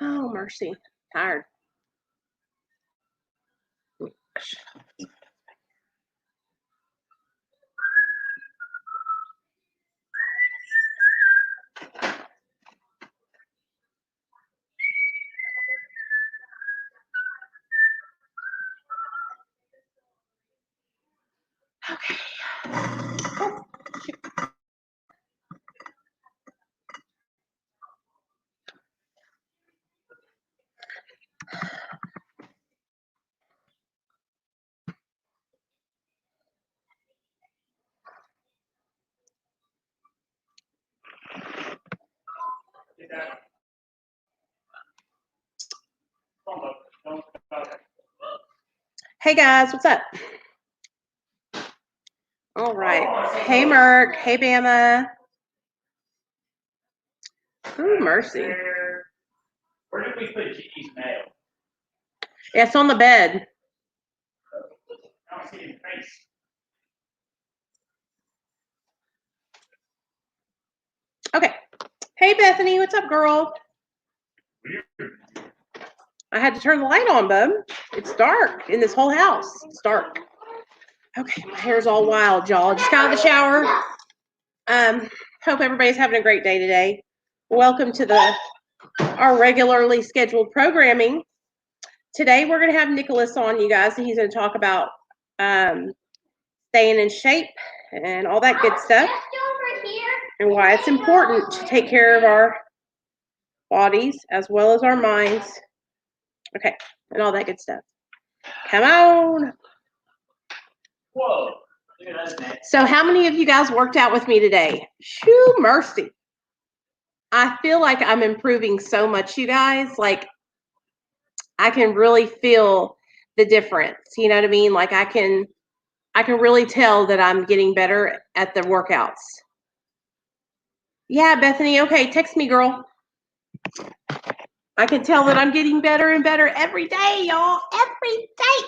Oh, mercy. Tired. Okay. Oh, hey guys, what's up? All right. Hey Merc. Hey Bama. Ooh, mercy. Where did we put Gigi's mail? It's on the bed. I don't see his face. Okay. Hey Bethany, what's up, girl? I had to turn the light on, bub. It's dark in this whole house. It's dark. Okay, my hair's all wild, y'all. Just got out of the shower. Hope everybody's having a great day today. Welcome to our regularly scheduled programming. Today we're going to have Nicholas on, you guys, and he's going to talk about staying in shape and all that good stuff, and why it's important to take care of our bodies as well as our minds. Okay, and all that good stuff. Come on. Whoa. Look at that. So how many of you guys worked out with me today? Shoo, mercy. I feel like I'm improving so much, you guys. Like, I can really feel the difference. You know what I mean? Like, I can really tell that I'm getting better at the workouts. Yeah, Bethany. Okay, text me, girl. I can tell that I'm getting better and better every day, y'all. Every day.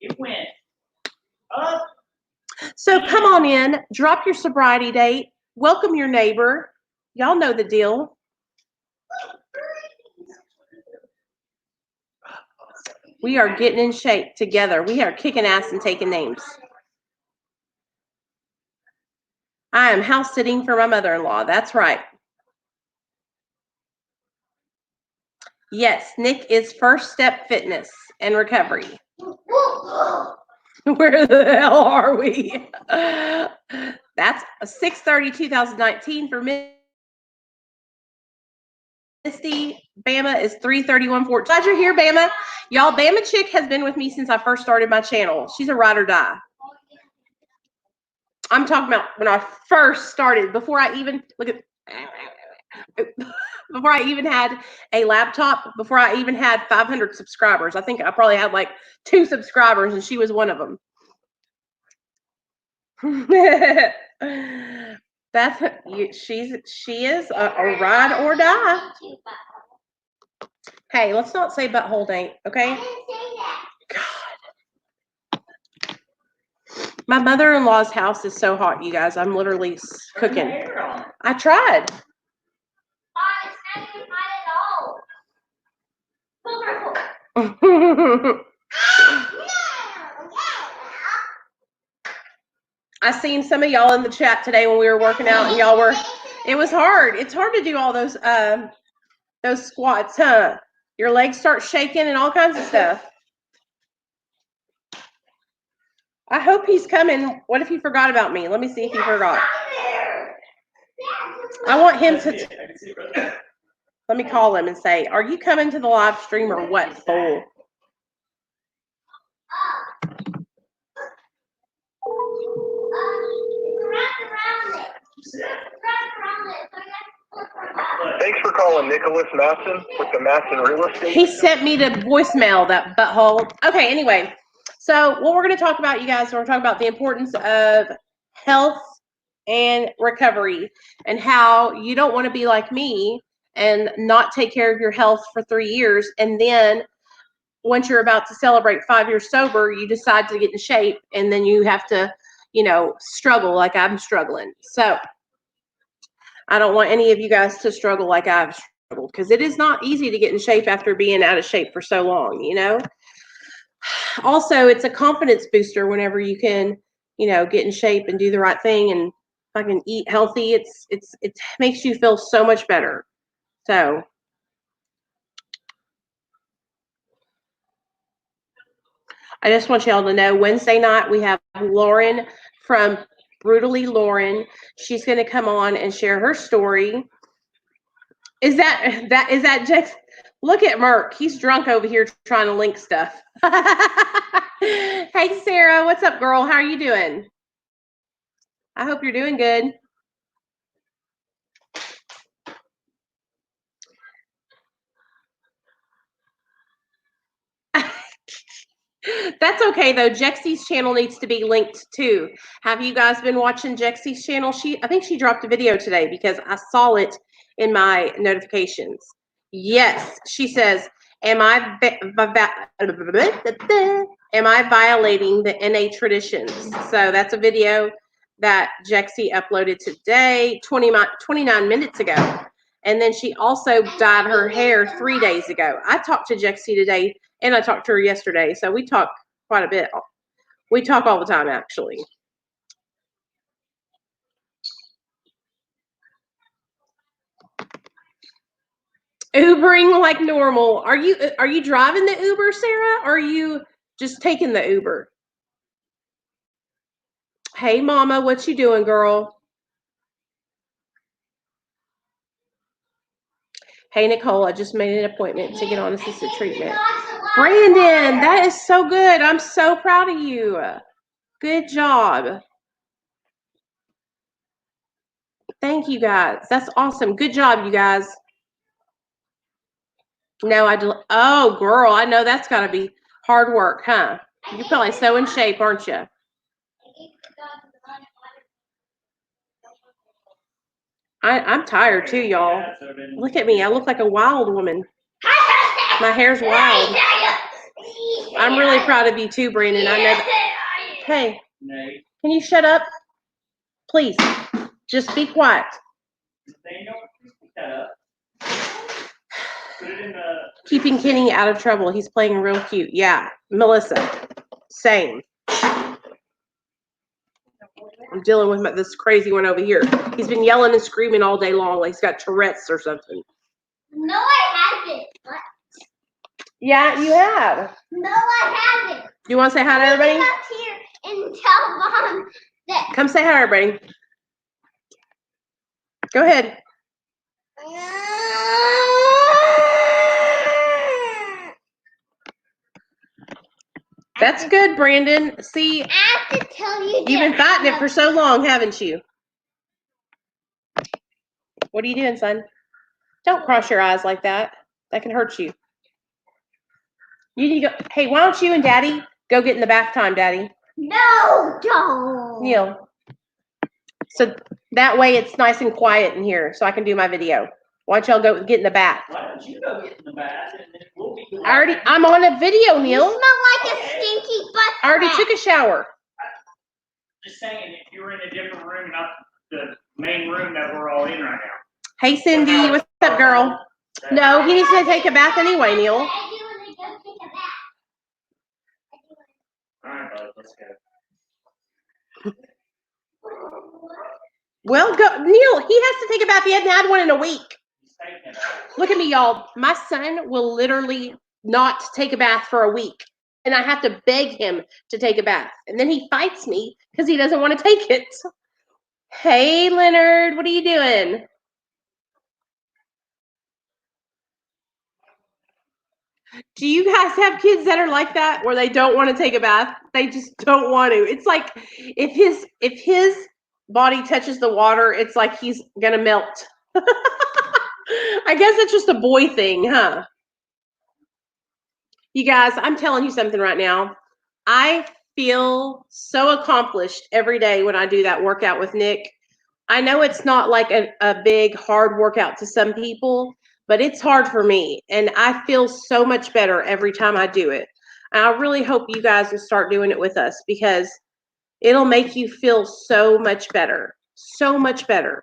It went up. So come on in, drop your sobriety date, welcome your neighbor. Y'all know the deal. We are getting in shape together. We are kicking ass and taking names. I am house sitting for my mother-in-law. That's right. Yes, Nick is First Step Fitness and Recovery. Where the hell are we? That's 6/30/2019 for Misty. Bama is 3/31/14. Glad you're here, Bama. Y'all, Bama Chick has been with me since I first started my channel. She's a ride or die. I'm talking about when I first started, before I even before I even had a laptop, before I even had 500 subscribers. I think I probably had like 2 subscribers, and she was one of them. She is a ride or die. Hey, let's not say butthole ain't, okay? I didn't say that. God. My mother-in-law's house is so hot, you guys. I'm literally cooking. I tried. It's not even hot at all. I seen some of y'all in the chat today when we were working out, and y'all were. It was hard. It's hard to do all those squats, huh? Your legs start shaking and all kinds of stuff. I hope he's coming. What if he forgot about me? Let me see if he forgot. I want him to. Let me call him and say, "Are you coming to the live stream or what, fool?" Thanks for calling Nicholas Masson with the Masson Real Estate. He sent me to voicemail, that butthole. Okay, anyway. So what we're going to talk about, you guys, we're talking about the importance of health and recovery, and how you don't want to be like me and not take care of your health for 3 years, and then once you're about to celebrate 5 years sober, you decide to get in shape, and then you have to, struggle like I'm struggling. So I don't want any of you guys to struggle like I've struggled, because it is not easy to get in shape after being out of shape for so long, you know? Also, it's a confidence booster whenever you can, you know, get in shape and do the right thing and fucking eat healthy. It makes you feel so much better. So I just want y'all to know Wednesday night we have Lauren from Brutally Lauren. She's going to come on and share her story. Is that Jack? Look at Merc. He's drunk over here trying to link stuff. Hey Sarah, what's up, girl? How are you doing? I hope you're doing good. That's okay though. Jexie's channel needs to be linked too. Have you guys been watching Jexie's channel? I think she dropped a video today because I saw it in my notifications. Yes, she says, am I violating the NA traditions? So that's a video that Jexie uploaded today, 29 minutes ago. And then she also dyed her hair 3 days ago. I talked to Jexie today and I talked to her yesterday. So we talk quite a bit. We talk all the time, actually. Ubering like normal. Are you driving the Uber, Sarah? Or are you just taking the Uber? Hey, Mama, what you doing, girl? Hey, Nicole, I just made an appointment to get on assisted treatment. Brandon, that is so good. I'm so proud of you. Good job. Thank you, guys. That's awesome. Good job, you guys. No, oh, girl, I know that's got to be hard work, huh? You're probably so in shape, aren't you? I'm tired too, y'all. Look at me. I look like a wild woman. My hair's wild. I'm really proud of you too, Brandon. I know. Hey, can you shut up? Please. Just be quiet. Keeping Kenny out of trouble. He's playing real cute. Yeah, Melissa. Same. I'm dealing with this crazy one over here. He's been yelling and screaming all day long like he's got Tourette's or something. No, I haven't. What? Yeah, you have. No, I haven't. Do you want to say hi to everybody? Come up here and tell Mom that. Come say hi to everybody. Go ahead. That's good, Brandon. See, I have to tell you. You've been fighting it for so long, haven't you? What are you doing, son? Don't cross your eyes like that. That can hurt you. You need to go. Hey, why don't you and Daddy go get in the bath time, Daddy? No, don't. Neil. So that way it's nice and quiet in here so I can do my video. Why don't y'all go get in the bath? Why don't you go get in the bath and then we'll be doing I'm on a video, Neil. You smell like a stinky butt. I already took a shower. Just saying, if you were in a different room, not the main room that we're all in right now. Hey, Cindy. What's up, girl? No, he needs to take a bath anyway, Neil. I do want to go take a bath. All right, bud, let's go. Well, go, Neil. He has to take a bath. He hadn't had one in a week. Look at me, y'all. My son will literally not take a bath for a week, and I have to beg him to take a bath, and then he fights me because he doesn't want to take it. Hey, Leonard, what are you doing? Do you guys have kids that are like that, where they don't want to take a bath? They just don't want to. It's like if his body touches the water, it's like he's gonna melt. I guess it's just a boy thing, huh? You guys, I'm telling you something right now. I feel so accomplished every day when I do that workout with Nick. I know it's not like a big, hard workout to some people, but it's hard for me. And I feel so much better every time I do it. And I really hope you guys will start doing it with us because it'll make you feel so much better. So much better.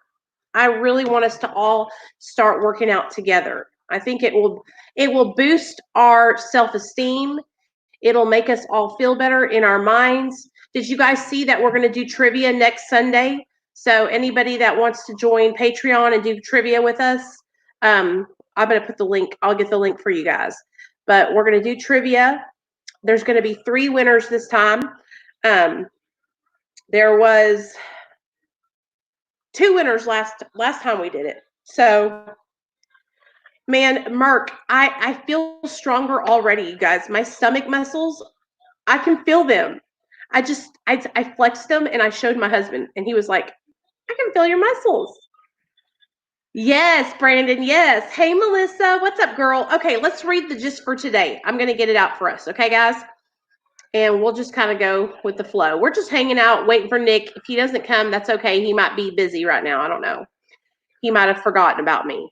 I really want us to all start working out together. I think it will boost our self-esteem. It'll make us all feel better in our minds. Did you guys see that we're going to do trivia next Sunday? So anybody that wants to join Patreon and do trivia with us, I'm going to put the link. I'll get the link for you guys. But we're going to do trivia. There's going to be 3 winners this time. There was 2 winners last time we did it. So, man, Mark, I feel stronger already, you guys. My stomach muscles, I can feel them. I flexed them and I showed my husband, and he was like, I can feel your muscles. Yes, Brandon, yes. Hey, Melissa, what's up, girl? Okay, let's read the gist for today. I'm going to get it out for us, okay, guys? And we'll just kind of go with the flow. We're just hanging out, waiting for Nick. If he doesn't come, that's okay. He might be busy right now. I don't know. He might have forgotten about me.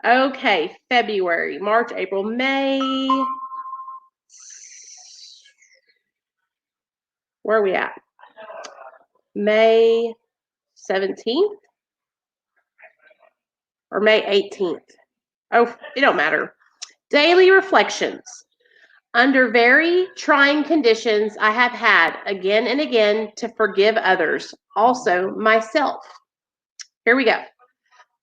Okay, February, March, April, May. Where are we at? May 17th or May 18th? Oh, it don't matter. Daily reflections. Under very trying conditions, I have had again and again to forgive others, also myself. Here we go.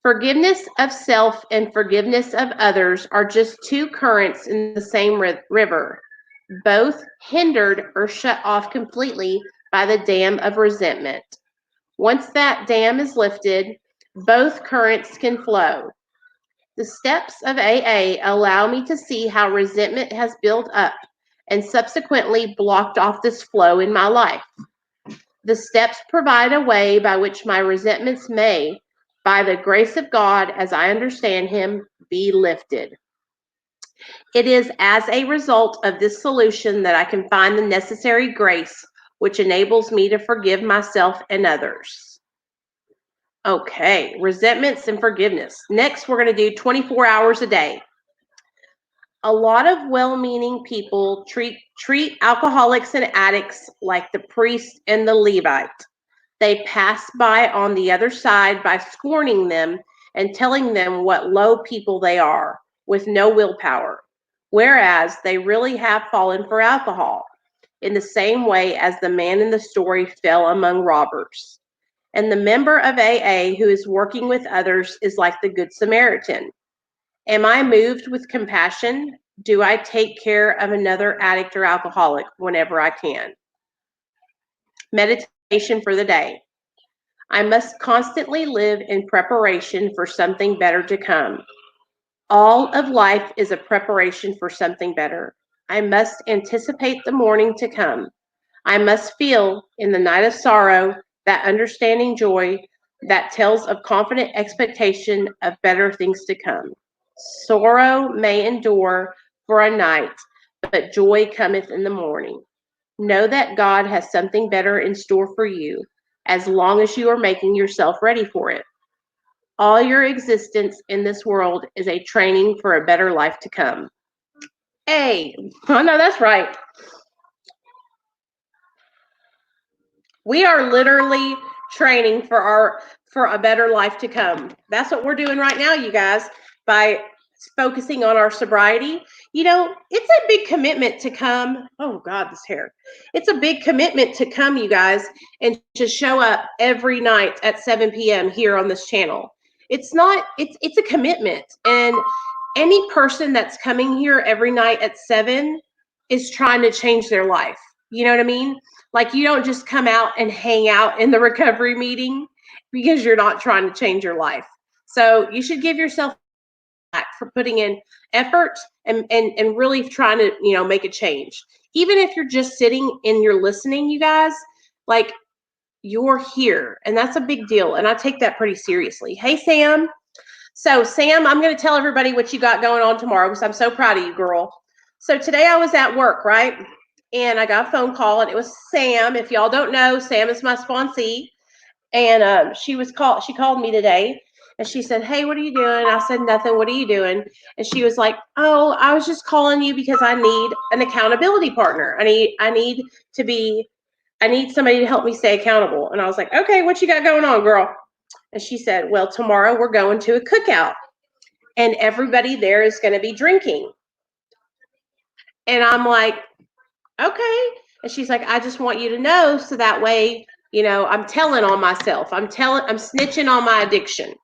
Forgiveness of self and forgiveness of others are just 2 currents in the same river, both hindered or shut off completely by the dam of resentment. Once that dam is lifted, both currents can flow. The steps of AA allow me to see how resentment has built up and subsequently blocked off this flow in my life. The steps provide a way by which my resentments may, by the grace of God as I understand Him, be lifted. It is as a result of this solution that I can find the necessary grace which enables me to forgive myself and others. Okay, resentments and forgiveness. Next, we're going to do 24 hours a day. A lot of well-meaning people treat alcoholics and addicts like the priest and the Levite. They pass by on the other side by scorning them and telling them what low people they are with no willpower, whereas they really have fallen for alcohol in the same way as the man in the story fell among robbers. And the member of AA who is working with others is like the Good Samaritan. Am I moved with compassion? Do I take care of another addict or alcoholic whenever I can? Meditation for the day. I must constantly live in preparation for something better to come. All of life is a preparation for something better. I must anticipate the morning to come. I must feel in the night of sorrow that understanding joy that tells of confident expectation of better things to come. Sorrow may endure for a night, but joy cometh in the morning. Know that God has something better in store for you, as long as you are making yourself ready for it. All your existence in this world is a training for a better life to come. Hey, I know that's right. We are literally training for a better life to come. That's what we're doing right now, you guys, by focusing on our sobriety. You know, it's a big commitment to come. Oh God, this hair. It's a big commitment to come, you guys, and to show up every night at 7 p.m. here on this channel. It's a commitment. And any person that's coming here every night at 7 is trying to change their life. You know what I mean? Like, you don't just come out and hang out in the recovery meeting because you're not trying to change your life. So you should give yourself back for putting in effort and really trying to, you know, make a change. Even if you're just sitting and you're listening, you guys, like, you're here, and that's a big deal. And I take that pretty seriously. Hey, Sam. So, Sam, I'm going to tell everybody what you got going on tomorrow because I'm so proud of you, girl. So today I was at work, right? And I got a phone call, and it was Sam. If y'all don't know, Sam is my sponsee. And she called me today, and she said, hey, what are you doing? I said, nothing. What are you doing? And she was like, oh, I was just calling you because I need an accountability partner. I need to be I need somebody to help me stay accountable. And I was like, okay, what you got going on, girl? And she said, well, tomorrow we're going to a cookout and everybody there is going to be drinking. And I'm like, okay. And she's like, I just want you to know so that way, you know, I'm telling on myself. I'm snitching on my addiction.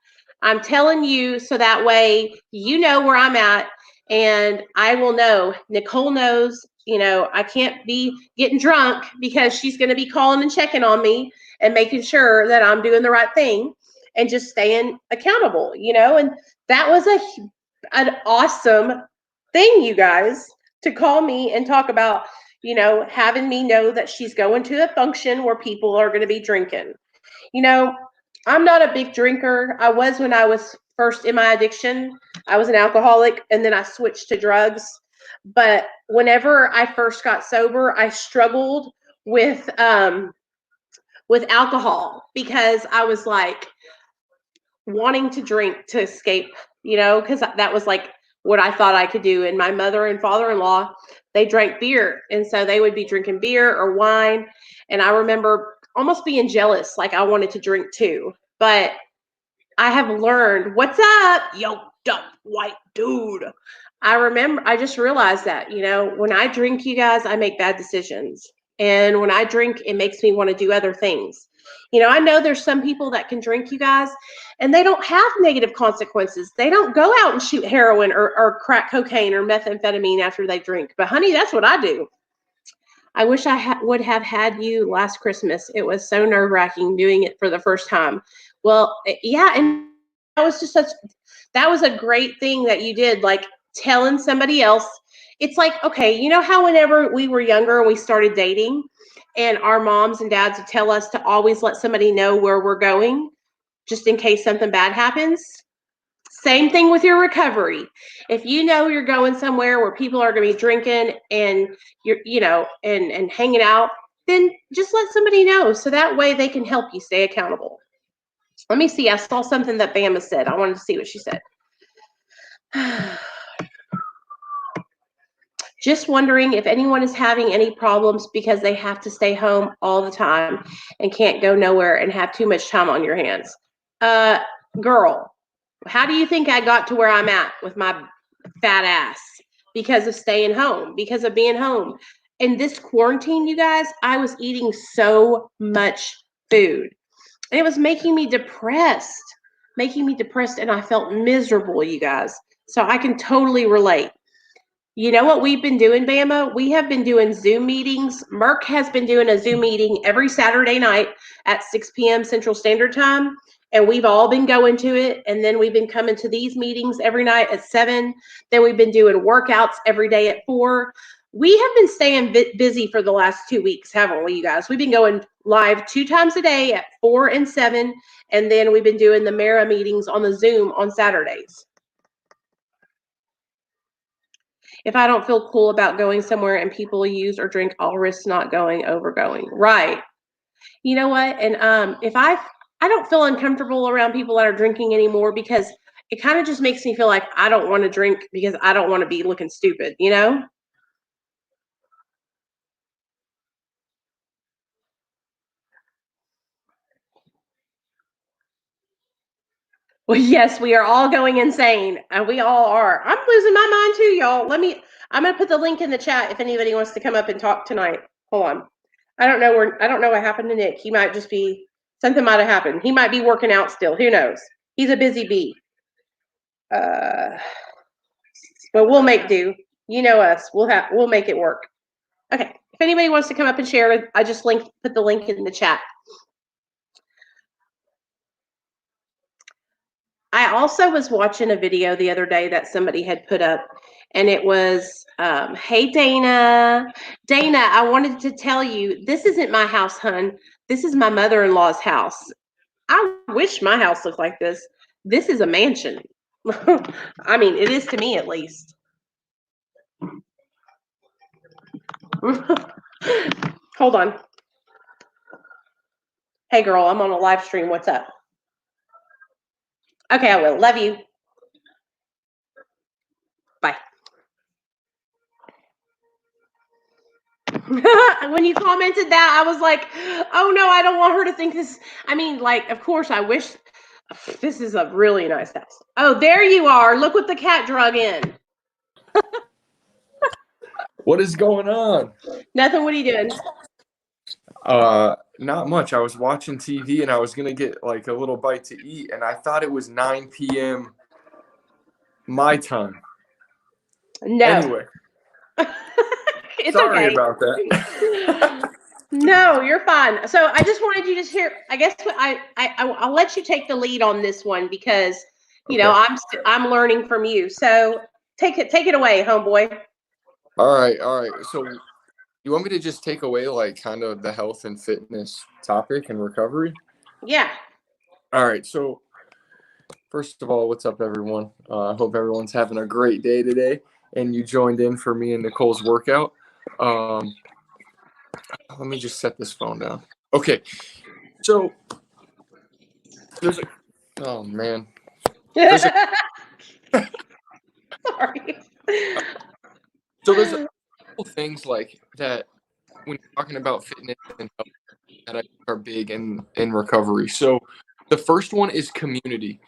I'm telling you so that way you know where I'm at and I will know. Nicole knows, you know, I can't be getting drunk because she's going to be calling and checking on me and making sure that I'm doing the right thing and just staying accountable, you know. And that was an awesome thing, you guys, to call me and talk about, you know, having me know that she's going to a function where people are going to be drinking. You know, I'm not a big drinker. I was when I was first in my addiction. I was an alcoholic and then I switched to drugs. But whenever I first got sober, I struggled with alcohol because I was like wanting to drink to escape, you know, because that was like what I thought I could do. And my mother and father-in-law, they drank beer. And so they would be drinking beer or wine. And I remember almost being jealous, like I wanted to drink too. But I have learned, what's up, yoked up white dude? I just realized that, you know, when I drink, you guys, I make bad decisions. And when I drink, it makes me want to do other things. You know, I know there's some people that can drink, you guys, and they don't have negative consequences. They don't go out and shoot heroin or crack cocaine or methamphetamine after they drink. But honey, that's what I do. I wish I would have had you last Christmas. It was so nerve-wracking doing it for the first time. Well, yeah, and that was a great thing that you did, like telling somebody else. It's like, okay, you know how whenever we were younger and we started dating and our moms and dads would tell us to always let somebody know where we're going just in case something bad happens? Same thing with your recovery. If you know you're going somewhere where people are going to be drinking and you're, you know, and hanging out, then just let somebody know so that way they can help you stay accountable. Let me see. I saw something that Bama said. I wanted to see what she said. Just wondering if anyone is having any problems because they have to stay home all the time and can't go nowhere and have too much time on your hands. Girl, how do you think I got to where I'm at with my fat ass? Because of staying home, because of being home. In this quarantine, you guys, I was eating so much food. And it was making me depressed, and I felt miserable, you guys. So I can totally relate. You know what we've been doing, Bama? We have been doing Zoom meetings. Merck has been doing a Zoom meeting every Saturday night at 6 p.m. Central Standard Time. And we've all been going to it. And then we've been coming to these meetings every night at 7. Then we've been doing workouts every day at 4. We have been staying busy for the last 2 weeks, haven't we, you guys? We've been going live 2 times a day at 4 and 7. And then we've been doing the Mara meetings on the Zoom on Saturdays. If I don't feel cool about going somewhere and people use or drink, I'll risk not going over going. Right. You know what? And if I don't feel uncomfortable around people that are drinking anymore because it kind of just makes me feel like I don't want to drink because I don't want to be looking stupid, you know? Well, yes, we are all going insane, and we all are. I'm losing my mind too, y'all. I'm gonna put the link in the chat if anybody wants to come up and talk tonight. Hold on. I don't know what happened to Nick. He might just be something might have happened. He might be working out still. Who knows? He's a busy bee. But we'll make do. You know us. We'll make it work. Okay. If anybody wants to come up and share, I just put the link in the chat. I also was watching a video the other day that somebody had put up, and it was, hey, Dana. Dana, I wanted to tell you, this isn't my house, hun. This is my mother-in-law's house. I wish my house looked like this. This is a mansion. I mean, it is to me at least. Hold on. Hey, girl, I'm on a live stream. What's up? Okay, I will. Love you. Bye. When you commented that, I was like, oh no, I don't want her to think this. I mean, like, of course, I wish this is a really nice house. Oh, there you are. Look what the cat drug in. What is going on? Nothing. What are you doing? Not much. I was watching TV and I was gonna get like a little bite to eat, and I thought it was 9 p.m. my time. No. Anyway, It's sorry okay. about that. No, you're fine. So I just wanted you to share. I guess I'll let you take the lead on this one because I'm learning from you. So take it away, homeboy. All right. So you want me to just take away like kind of the health and fitness topic and recovery? Yeah. All right. So first of all, what's up, everyone? I hope everyone's having a great day today, and you joined in for me and Nicole's workout. Let me just set this phone down. Okay. So there's a oh man. There's a, Sorry. so there's a couple things like that when you're talking about fitness and health that I think are big in recovery. So the first one is community.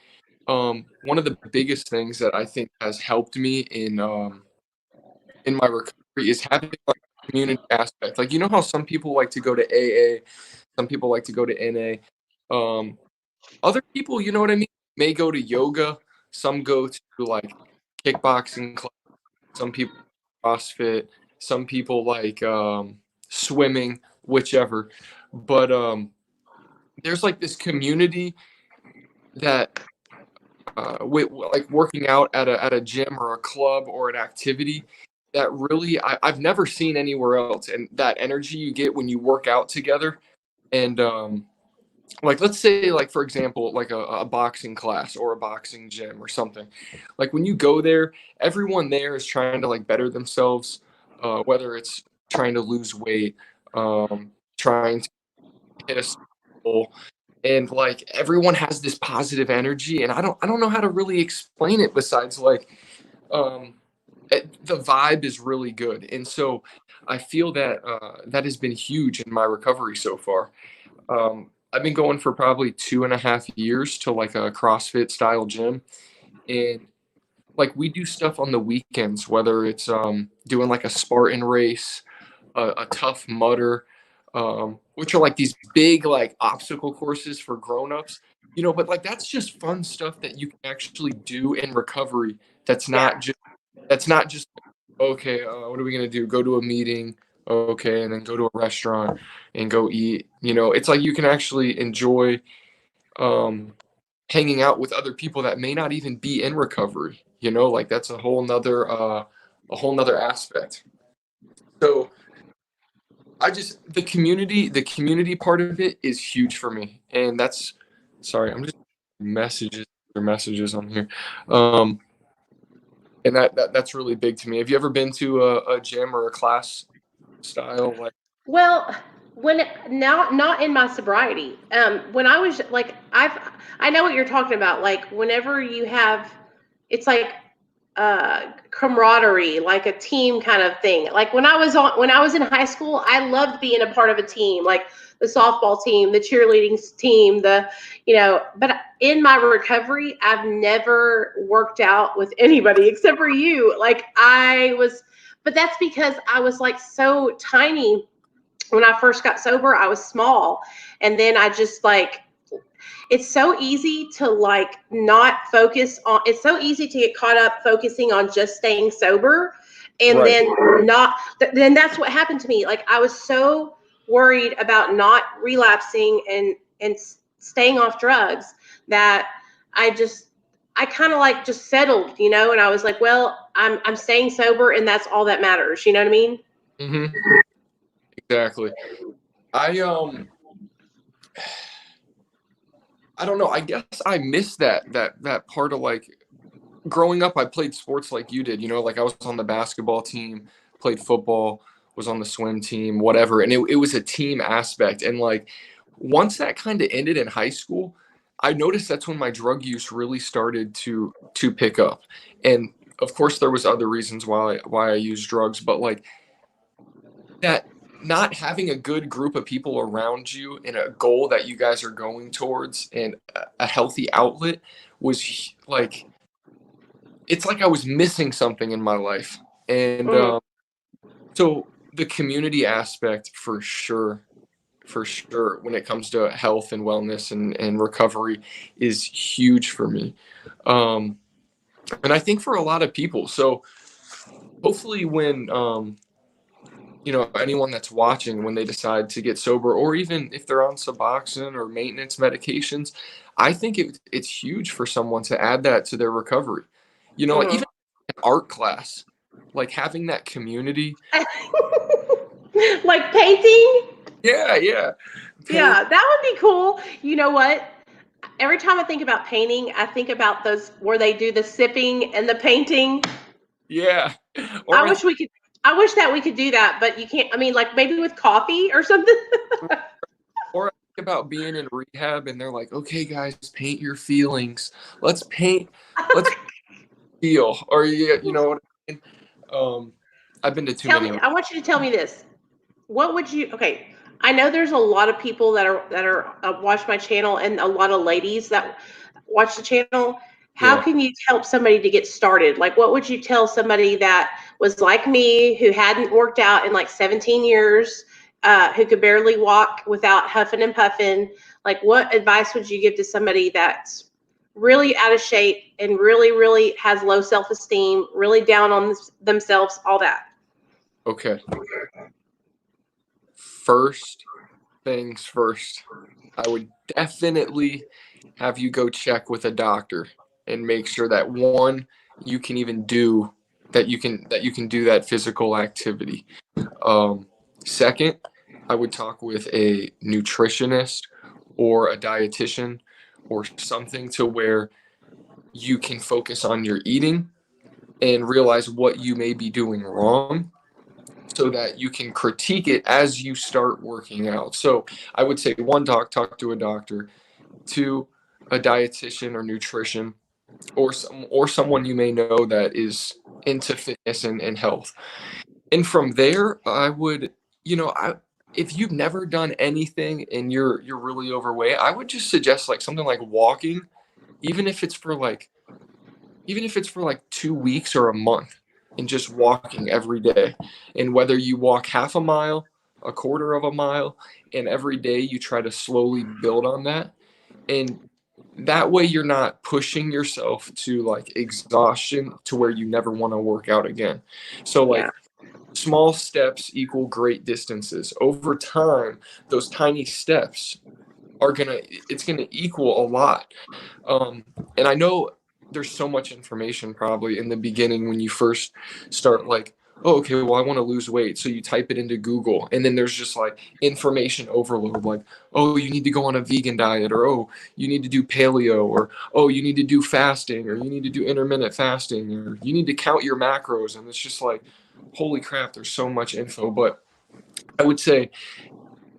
One of the biggest things that I think has helped me in my recovery is having like a community aspect. Like, you know how some people like to go to AA, some people like to go to NA. Other people, you know what I mean, may go to yoga. Some go to like kickboxing class. Some people CrossFit. Some people like swimming, whichever. But there's like this community that like working out at a gym or a club or an activity that really I've never seen anywhere else. And that energy you get when you work out together, and like let's say like for example like a boxing class or a boxing gym or something, like when you go there, everyone there is trying to like better themselves, whether it's trying to lose weight, trying to hit a goal, and like everyone has this positive energy, and I don't know how to really explain it besides like the vibe is really good. And so I feel that that has been huge in my recovery so far. I've been going for probably 2.5 years to like a CrossFit style gym, and like we do stuff on the weekends, whether it's doing like a Spartan race, a Tough Mudder, which are like these big like obstacle courses for grown-ups, but like that's just fun stuff that you can actually do in recovery. That's not just okay, what are we gonna do? Go to a meeting, okay, and then go to a restaurant and go eat. It's like you can actually enjoy um, hanging out with other people that may not even be in recovery. Like that's a whole nother aspect. So the community part of it is huge for me, and that's sorry, I'm just messages on here. And that's really big to me. Have you ever been to a gym or a class style like? Well, when now not in my sobriety. When I was like I know what you're talking about. Like whenever you have, it's like camaraderie, like a team kind of thing. Like when I was in high school, I loved being a part of a team, like the softball team, the cheerleading team, but in my recovery, I've never worked out with anybody except for you. But that's because I was like so tiny when I first got sober. I was small, and then I just like, it's so easy to like not focus on, it's so easy to get caught up focusing on just staying sober, and Right. then that's what happened to me. Like I was so worried about not relapsing and staying off drugs that I kind of like just settled, and I was like, well, I'm staying sober, and that's all that matters. You know what I mean? Mm-hmm. Exactly. I don't know. I guess I miss that part of like growing up. I played sports like you did. Like I was on the basketball team, played football, was on the swim team, whatever. And it was a team aspect. And like once that kind of ended in high school, I noticed that's when my drug use really started to pick up. And of course, there was other reasons why I used drugs, but like that not having a good group of people around you and a goal that you guys are going towards and a healthy outlet was like, it's like I was missing something in my life. And Mhm. so the community aspect for sure, when it comes to health and wellness and recovery is huge for me. And I think for a lot of people. So hopefully when, anyone that's watching, when they decide to get sober, or even if they're on Suboxone or maintenance medications, I think it's huge for someone to add that to their recovery. Like Mhm. even an art class, like having that community. Like painting? Yeah, yeah. Yeah, that would be cool. You know what? Every time I think about painting, I think about those where they do the sipping and the painting. Yeah. I Or wish we could. I wish that we could do that, but you can't. I mean, like maybe with coffee or something. or I think about being in rehab and they're like, okay, guys, paint your feelings. Let's paint. Let's feel. Or you know what I mean? I've been to too Tell many. me. I want you to tell me this. What would you? Okay, I know there's a lot of people that watch my channel, and a lot of ladies that watch the channel. How Yeah. can you help somebody to get started? Like, what would you tell somebody that was like me, who hadn't worked out in like 17 years, who could barely walk without huffing and puffing? Like, what advice would you give to somebody that's really out of shape and really, really has low self-esteem, really down on themselves, all that? Okay. First things first, I would definitely have you go check with a doctor and make sure that one, you can even do that you can do that physical activity. Second, I would talk with a nutritionist or a dietitian or something to where you can focus on your eating and realize what you may be doing wrong so that you can critique it as you start working out. So I would say one, talk to a doctor, two, a dietitian or nutrition, or someone you may know that is into fitness and health. And from there, I would, if you've never done anything and you're really overweight, I would just suggest like something like walking, even if it's for like even if it's for like 2 weeks or a month, and just walking every day. And whether you walk half a mile, a quarter of a mile, and every day you try to slowly build on that. And that way you're not pushing yourself to like exhaustion to where you never want to work out again. So Yeah. like small steps equal great distances. Over time, those tiny steps it's gonna equal a lot. And I know there's so much information probably in the beginning when you first start, like, oh, okay, well, I want to lose weight. So you type it into Google, and then there's just like information overload, like, oh, you need to go on a vegan diet, or oh, you need to do paleo, or oh, you need to do fasting, or you need to do intermittent fasting, or you need to count your macros. And it's just like, holy crap, there's so much info. But I would say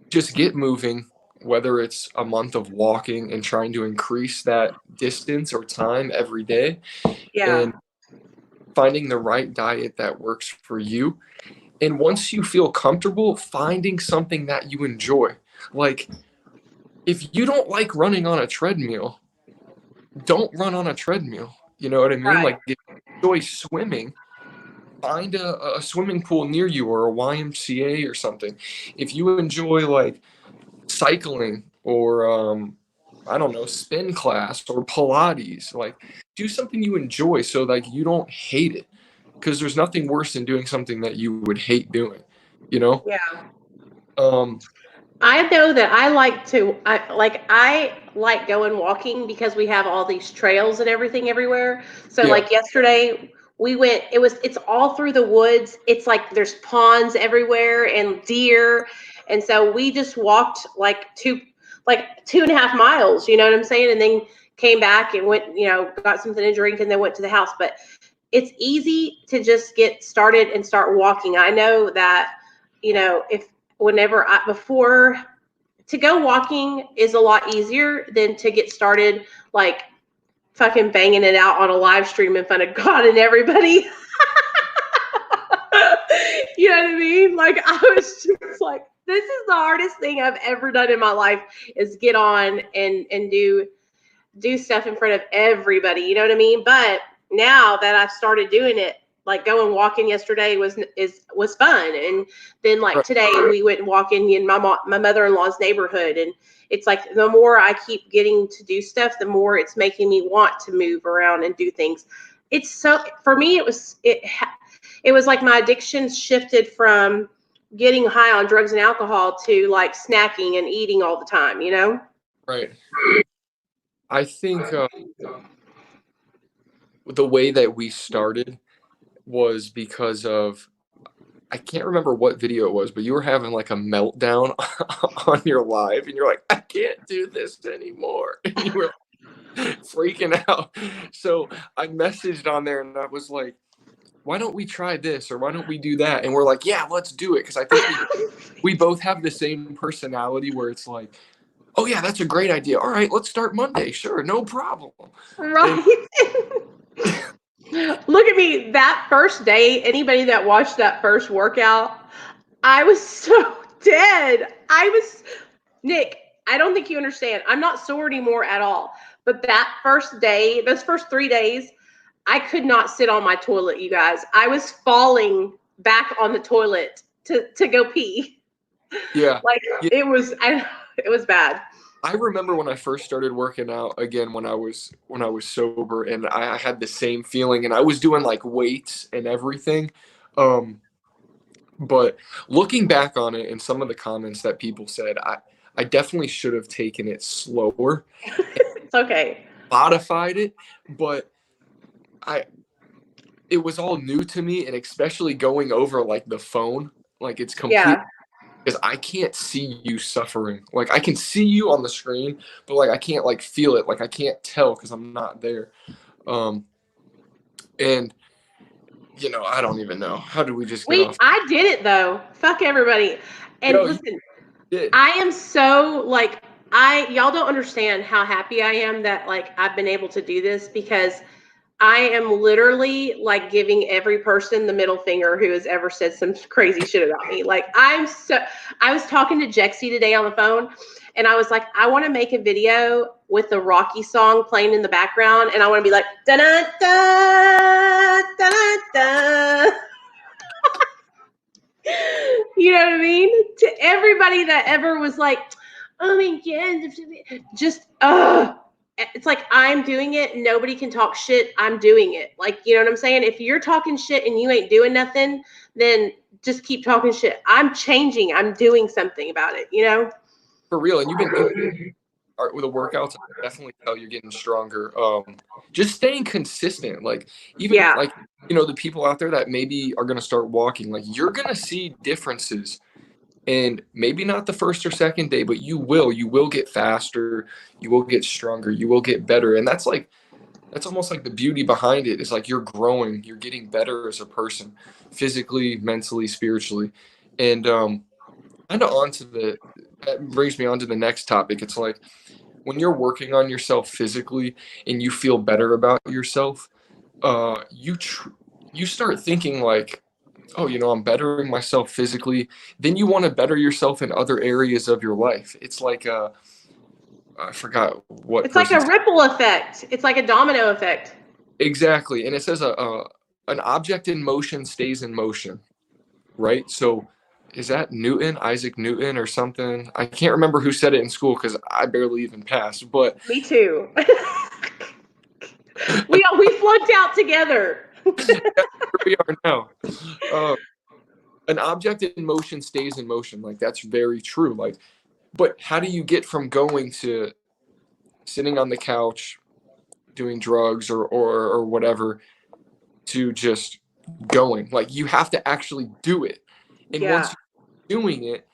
just get moving, whether it's a month of walking and trying to increase that distance or time every day, Yeah. and finding the right diet that works for you. And once you feel comfortable, finding something that you enjoy. Like, if you don't like running on a treadmill, don't run on a treadmill. You know what I mean? Right. Like, if you enjoy swimming, find a swimming pool near you or a YMCA or something. If you enjoy like cycling or I don't know, spin class or Pilates, like do something you enjoy so like you don't hate it, because there's nothing worse than doing something that you would hate doing, you know. Yeah. um I know that I like going walking because we have all these trails and everything everywhere. So yeah, like yesterday we went, it's all through the woods. It's like there's ponds everywhere and deer. And so we just walked like 2.5 miles, you know what I'm saying? And then came back and went, got something to drink and then went to the house. But it's easy to just get started and start walking. I know that, if whenever I before to go walking is a lot easier than to get started like fucking banging it out on a live stream in front of God and everybody. You know what I mean? Like, I was just like, this is the hardest thing I've ever done in my life is get on and do stuff in front of everybody. You know what I mean? But now that I've started doing it, like going walking yesterday was fun, and then like Right. today we went walking in my mother-in-law's neighborhood, and it's like the more I keep getting to do stuff, the more it's making me want to move around and do things. It's so, for me, it was like my addiction shifted from getting high on drugs and alcohol to like snacking and eating all the time, you know? Right. I think the way that we started was because of, I can't remember what video it was, but you were having like a meltdown on your live, and you're like, I can't do this anymore. And you were freaking out. So I messaged on there and I was like, why don't we try this, or why don't we do that? And we're like, yeah, let's do it. Because I think we both have the same personality where it's like, oh yeah, that's a great idea. All right, let's start Monday. Sure, no problem. Right. Look at me. That first day, anybody that watched that first workout, I was so dead. Nick, I don't think you understand. I'm not sore anymore at all. But that first day, those first 3 days, I could not sit on my toilet, you guys. I was falling back on the toilet to go pee. Yeah. Like, Yeah. it was bad. I remember when I first started working out again when I was sober, and I had the same feeling, and I was doing like weights and everything. But looking back on it and some of the comments that people said, I definitely should have taken it slower. It's okay. Modified it, but it was all new to me, and especially going over like the phone, like it's complete. Yeah. Because I can't see you suffering. Like I can see you on the screen, but like I can't like feel it. Like I can't tell because I'm not there. And you know, I don't even know. How did we just get off? I did it though. Fuck everybody. And Yo, listen, did. I am so like, y'all don't understand how happy I am that like I've been able to do this, because I am literally like giving every person the middle finger who has ever said some crazy shit about me. Like I was talking to Jexy today on the phone, and I was like, I want to make a video with the Rocky song playing in the background, and I want to be like, da da da da da. You know what I mean? To everybody that ever was like, oh my God, just, it's like, I'm doing it. Nobody can talk shit. I'm doing it. Like, you know what I'm saying? If you're talking shit and you ain't doing nothing, then just keep talking shit. I'm changing. I'm doing something about it, you know? For real. And you've been with the workouts, I can definitely tell you're getting stronger. Just staying consistent. Like even like, you know, the people out there that maybe are going to start walking, like you're going to see differences. And maybe not the first or second day, but you will get faster, you will get stronger, you will get better. And that's almost like the beauty behind it is like you're growing, you're getting better as a person, physically, mentally, spiritually. And kind of that brings me on to the next topic. It's like when you're working on yourself physically and you feel better about yourself, you start thinking like, oh, you know, I'm bettering myself physically. Then you want to better yourself in other areas of your life. It's like I forgot what. It's like a ripple effect. It's like a domino effect. Exactly, and it says an object in motion stays in motion, right? So, is that Isaac Newton, or something? I can't remember who said it in school because I barely even passed. But me too. we flunked out together. Here we are now. An object in motion stays in motion. Like that's very true. Like, but how do you get from going to sitting on the couch, doing drugs or whatever, to just going? Like you have to actually do it. And once you're doing it,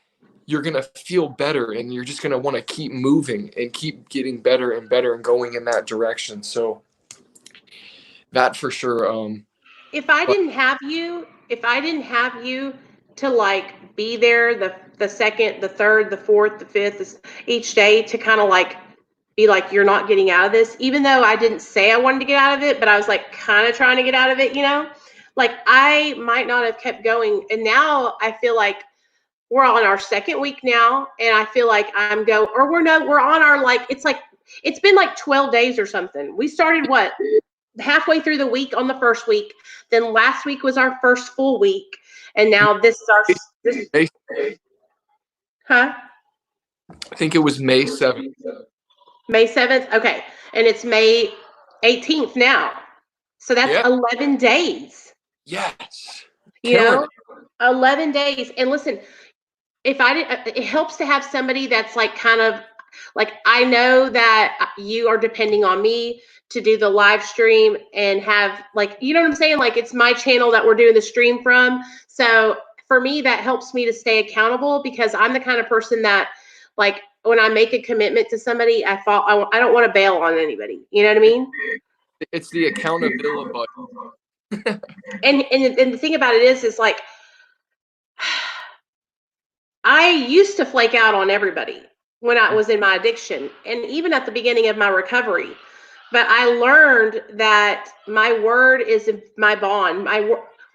you're gonna feel better, and you're just gonna want to keep moving and keep getting better and better and going in that direction. So that for sure. If I didn't have you to like be there the second, the third, the fourth, the fifth, each day to kind of like be like, you're not getting out of this, even though I didn't say I wanted to get out of it, but I was like kind of trying to get out of it, you know? like I might not have kept going. And now I feel like we're on our second week now, and I feel like we're on our it's been like 12 days or something. We started halfway through the week on the first week. Then last week was our first full week, and now this is our May, huh? I think it was May 7th. May 7th. Okay, and it's May 18th now, so that's 11 days. Yes. You Killing know, it. 11 days. And listen, if I did, it helps to have somebody that's like kind of like, I know that you are depending on me to do the live stream and have like, you know what I'm saying? Like, it's my channel that we're doing the stream from. So for me, that helps me to stay accountable, because I'm the kind of person that, like, when I make a commitment to somebody, I don't want to bail on anybody. You know what I mean? It's the accountability button. And the thing about it is like, I used to flake out on everybody when I was in my addiction, and even at the beginning of my recovery. But I learned that my word is my bond.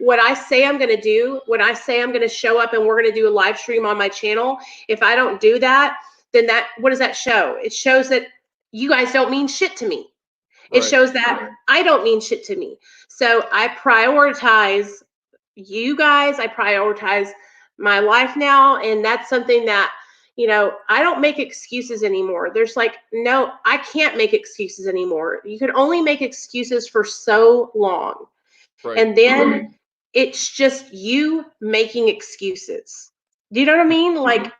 What I say I'm going to do, when I say I'm going to show up and we're going to do a live stream on my channel, if I don't do that, then what does that show? It shows that you guys don't mean shit to me. It shows that I don't mean shit to me. So I prioritize you guys. I prioritize my life now. And that's something that, I don't make excuses anymore. There's like, no, I can't make excuses anymore. You can only make excuses for so long. Right. And then it's just you making excuses. Do you know what I mean? Like,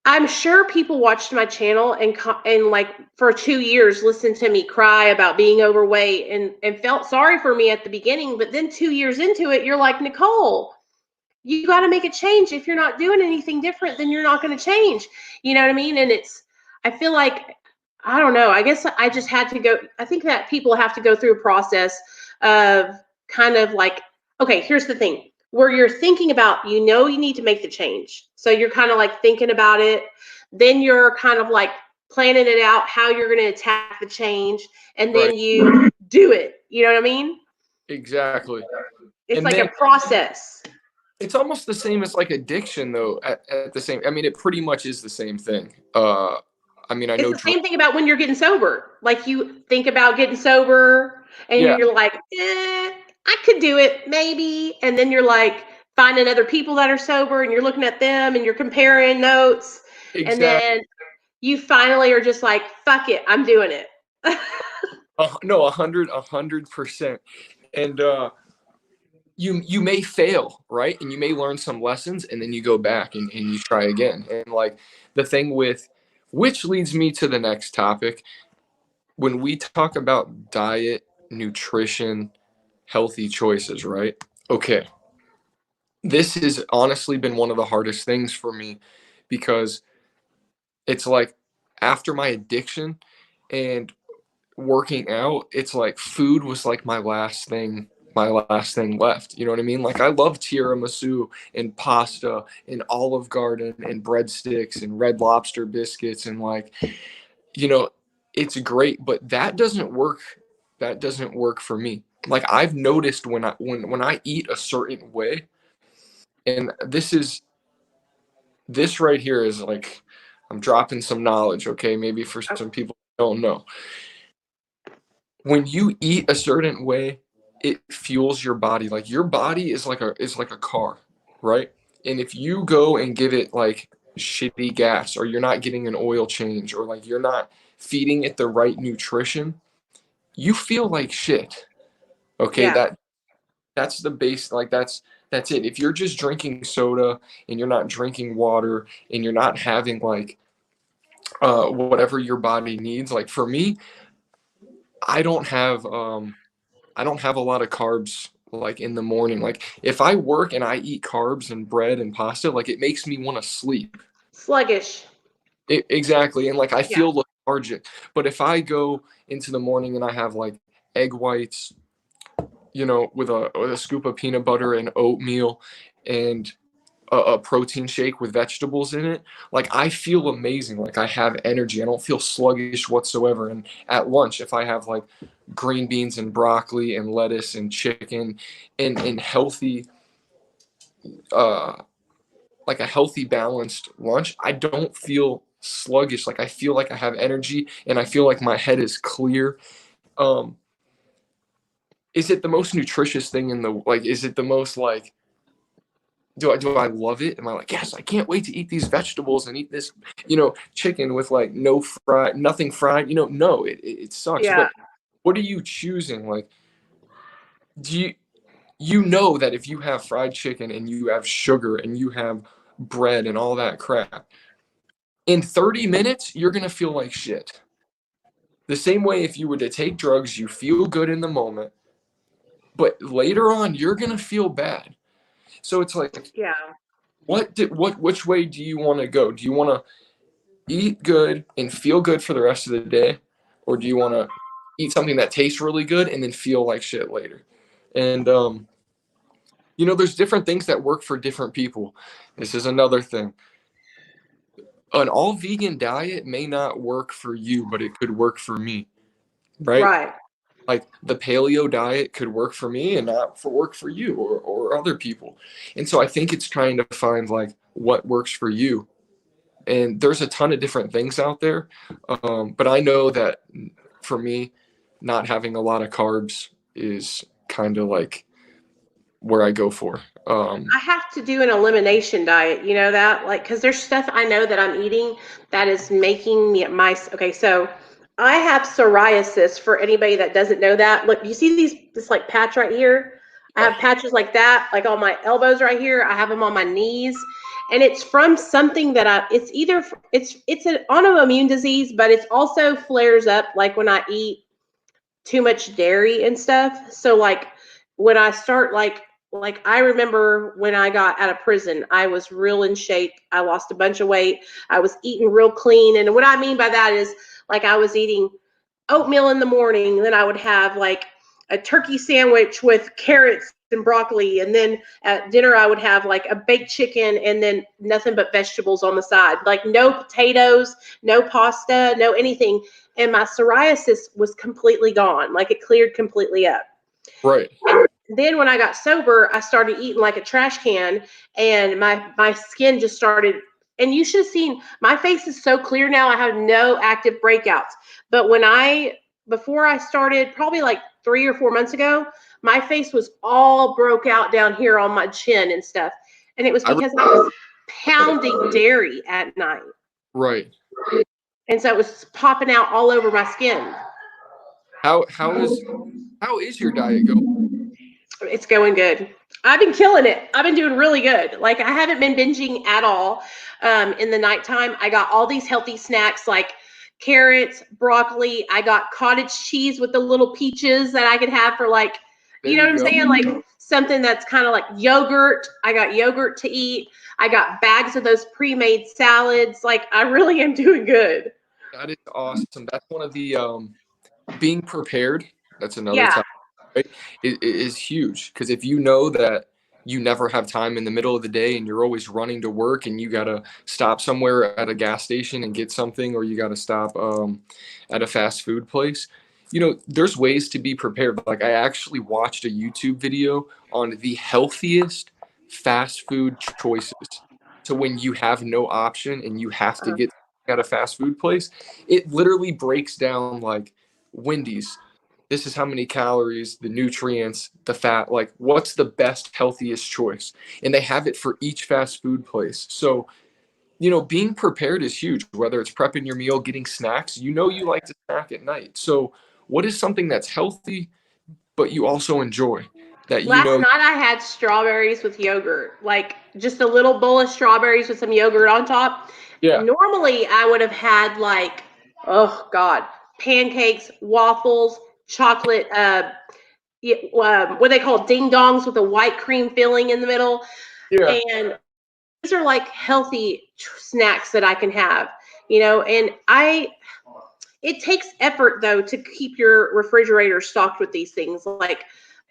I'm sure people watched my channel and like for 2 years listened to me cry about being overweight and felt sorry for me at the beginning. But then 2 years into it, you're like, Nicole, you got to make a change. If you're not doing anything different, then you're not going to change. You know what I mean? And I feel like, I don't know. I guess I just had to go. I think that people have to go through a process of kind of like, okay, here's the thing, where you're thinking about, you need to make the change. So you're kind of like thinking about it. Then you're kind of like planning it out, how you're going to attack the change. And then you do it. You know what I mean? Exactly. It's And like then a process. it's almost the same as like addiction, though. At the same, I mean, it pretty much is the same thing. I mean, I It's know. the same thing about when you're getting sober. Like, you think about getting sober and Yeah. you're like, I could do it maybe. And then you're like finding other people that are sober and you're looking at them and you're comparing notes. And Exactly. then you finally are just like, fuck it, I'm doing it. No, 100%. And you may fail, right? And you may learn some lessons, and then you go back and you try again. And like the thing which leads me to the next topic. When we talk about diet, nutrition, healthy choices, right? Okay. This has honestly been one of the hardest things for me, because it's like after my addiction and working out, it's like food was like my last thing left. You know what I mean? Like, I love tiramisu and pasta and Olive Garden and breadsticks and Red Lobster biscuits, and like, it's great, but that doesn't work. That doesn't work for me. Like, I've noticed when I eat a certain way, and this right here is like, I'm dropping some knowledge, okay? Maybe for some people who don't know. When you eat a certain way, it fuels your body. Like, your body is like a car, right? And if you go and give it like shitty gas, or you're not getting an oil change, or like you're not feeding it the right nutrition, you feel like shit. Okay, Yeah. that's the base. Like, that's it. If you're just drinking soda and you're not drinking water and you're not having like whatever your body needs, like for me, I don't have a lot of carbs like in the morning. Like, if I work and I eat carbs and bread and pasta, like, it makes me want to sleep. Sluggish. Exactly. And like, I Yeah. feel lethargic. But if I go into the morning and I have like egg whites, with a scoop of peanut butter and oatmeal and a protein shake with vegetables in it, like I feel amazing. Like I have energy. I don't feel sluggish whatsoever. And at lunch, if I have like green beans and broccoli and lettuce and chicken and healthy, uh, like a healthy balanced lunch, I don't feel sluggish. Like I feel like I have energy and I feel like my head is clear. Um, is it the most nutritious thing in the like? Is it the most like? Do I love it? Am I like, yes, I can't wait to eat these vegetables and eat this, chicken with like nothing fried? No, it sucks. Yeah. But what are you choosing? Like, do you know that if you have fried chicken and you have sugar and you have bread and all that crap, in 30 minutes, you're gonna feel like shit. The same way if you were to take drugs, you feel good in the moment, but later on, you're gonna feel bad. So it's like, Yeah. which way do you want to go? Do you want to eat good and feel good for the rest of the day, or do you want to eat something that tastes really good and then feel like shit later? And there's different things that work for different people. This is another thing. An all vegan diet may not work for you, but it could work for me, right? Right. Like the paleo diet could work for me and not work for you or other people. And so I think it's trying to find like what works for you. And there's a ton of different things out there. But I know that for me, not having a lot of carbs is kind of like where I go for. I have to do an elimination diet, you know that? Like, because there's stuff I know that I'm eating that is making me okay, so I have psoriasis for anybody that doesn't know that. Look, you see this like patch right here? I have patches like that, like on my elbows right here. I have them on my knees. And it's from something that it's an autoimmune disease, but it's also flares up like when I eat too much dairy and stuff. So like when I start like I remember when I got out of prison, I was real in shape. I lost a bunch of weight. I was eating real clean. And what I mean by that is like I was eating oatmeal in the morning, then I would have like a turkey sandwich with carrots and broccoli, and then at dinner I would have like a baked chicken and then nothing but vegetables on the side, like no potatoes, no pasta, no anything. And my psoriasis was completely gone, like it cleared completely up. Right. And then when I got sober, I started eating like a trash can, and my skin just started. And you should have seen my face is so clear now. I have no active breakouts. But before I started, probably like 3 or 4 months ago, my face was all broke out down here on my chin and stuff. And it was because I was pounding dairy at night. Right. And so it was popping out all over my skin. How is your diet going? It's going good. I've been killing it. I've been doing really good. Like I haven't been binging at all. In the nighttime, I got all these healthy snacks like carrots, broccoli. I got cottage cheese with the little peaches that I could have for like, There you know you what I'm go. saying? Like something that's kind of like yogurt. I got yogurt to eat. I got bags of those pre-made salads. Like I really am doing good. That is awesome. That's one of the being prepared. That's another Yeah. topic, right? It is huge because if you know that you never have time in the middle of the day and you're always running to work and you got to stop somewhere at a gas station and get something, or you got to stop at a fast food place, there's ways to be prepared. Like I actually watched a YouTube video on the healthiest fast food choices. So when you have no option and you have to get at a fast food place, it literally breaks down like Wendy's. This is how many calories, the nutrients, the fat, like what's the best, healthiest choice. And they have it for each fast food place. So, being prepared is huge, whether it's prepping your meal, getting snacks. You like to snack at night. So, what is something that's healthy, but you also enjoy that Last night I had strawberries with yogurt, like just a little bowl of strawberries with some yogurt on top. Yeah. Normally I would have had like, oh God, pancakes, waffles, chocolate, what they call ding dongs with a white cream filling in the middle. Yeah. And these are like healthy snacks that I can have, and it takes effort though to keep your refrigerator stocked with these things. Like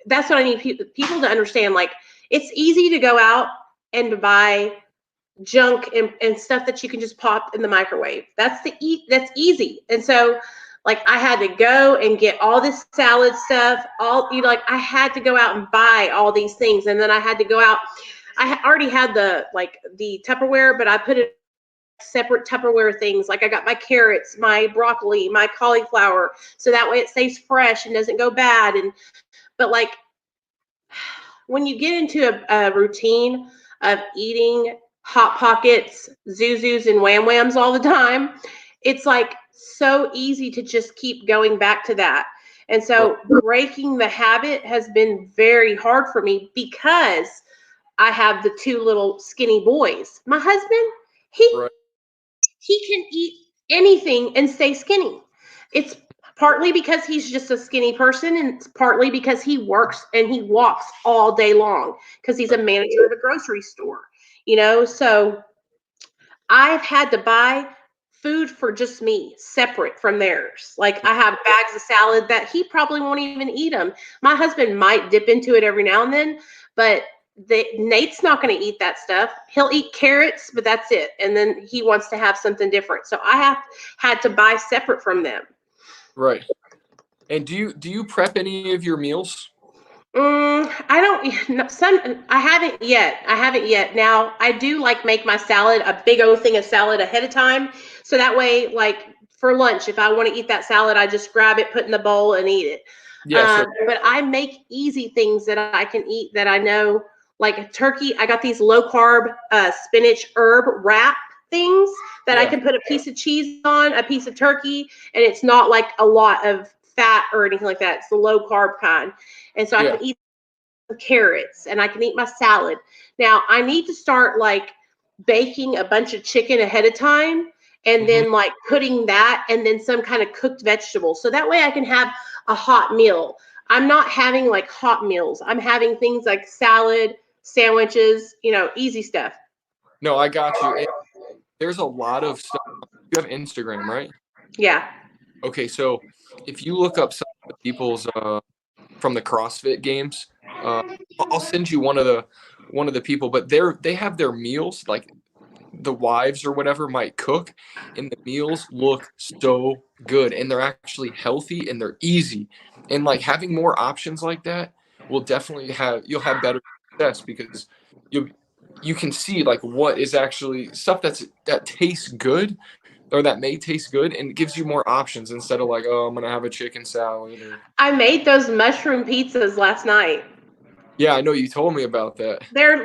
that's what I need people to understand. Like it's easy to go out and buy junk and stuff that you can just pop in the microwave. That's easy. And so like I had to go and get all this salad stuff, like I had to go out and buy all these things. And then I had to go out. Already had the Tupperware, but I put it separate Tupperware things. Like I got my carrots, my broccoli, my cauliflower, so that way it stays fresh and doesn't go bad. But like when you get into a routine of eating Hot Pockets, Zuzus, and Wham Whams all the time, it's like so easy to just keep going back to that. And so breaking the habit has been very hard for me because I have the two little skinny boys. My husband, he can eat anything and stay skinny. It's partly because he's just a skinny person, and it's partly because he works and he walks all day long because he's a manager of a grocery store, so I've had to buy food for just me separate from theirs. Like I have bags of salad that he probably won't even eat them. My husband might dip into it every now and then, but Nate's not going to eat that stuff. He'll eat carrots, but that's it. And then he wants to have something different. So I had to buy separate from them. Right. And do you prep any of your meals? I don't. I haven't yet. Now I do like make my salad, a big old thing of salad ahead of time, so that way, like for lunch, if I want to eat that salad, I just grab it, put in the bowl, and eat it. Yeah. But I make easy things that I can eat that I know, like a turkey. I got these low carb spinach herb wrap things that I can put a piece of cheese on, a piece of turkey, and it's not like a lot of fat or anything like that. It's the low carb kind. And so I can eat carrots and I can eat my salad. Now I need to start like baking a bunch of chicken ahead of time and then like putting that and then some kind of cooked vegetables. So that way I can have a hot meal. I'm not having like hot meals. I'm having things like salad, sandwiches, easy stuff. No, I got you. There's a lot of stuff. You have Instagram, right? Yeah. Okay, so if you look up some of the people's from the CrossFit games, I'll send you one of the people, but they have their meals, like the wives or whatever might cook, and the meals look so good and they're actually healthy and they're easy. And like having more options like that will definitely you'll have better success because you can see like what is actually stuff that tastes good or that may taste good and gives you more options instead of like, oh, I'm gonna have a chicken salad. I made those mushroom pizzas last night. Yeah, I know you told me about that. They're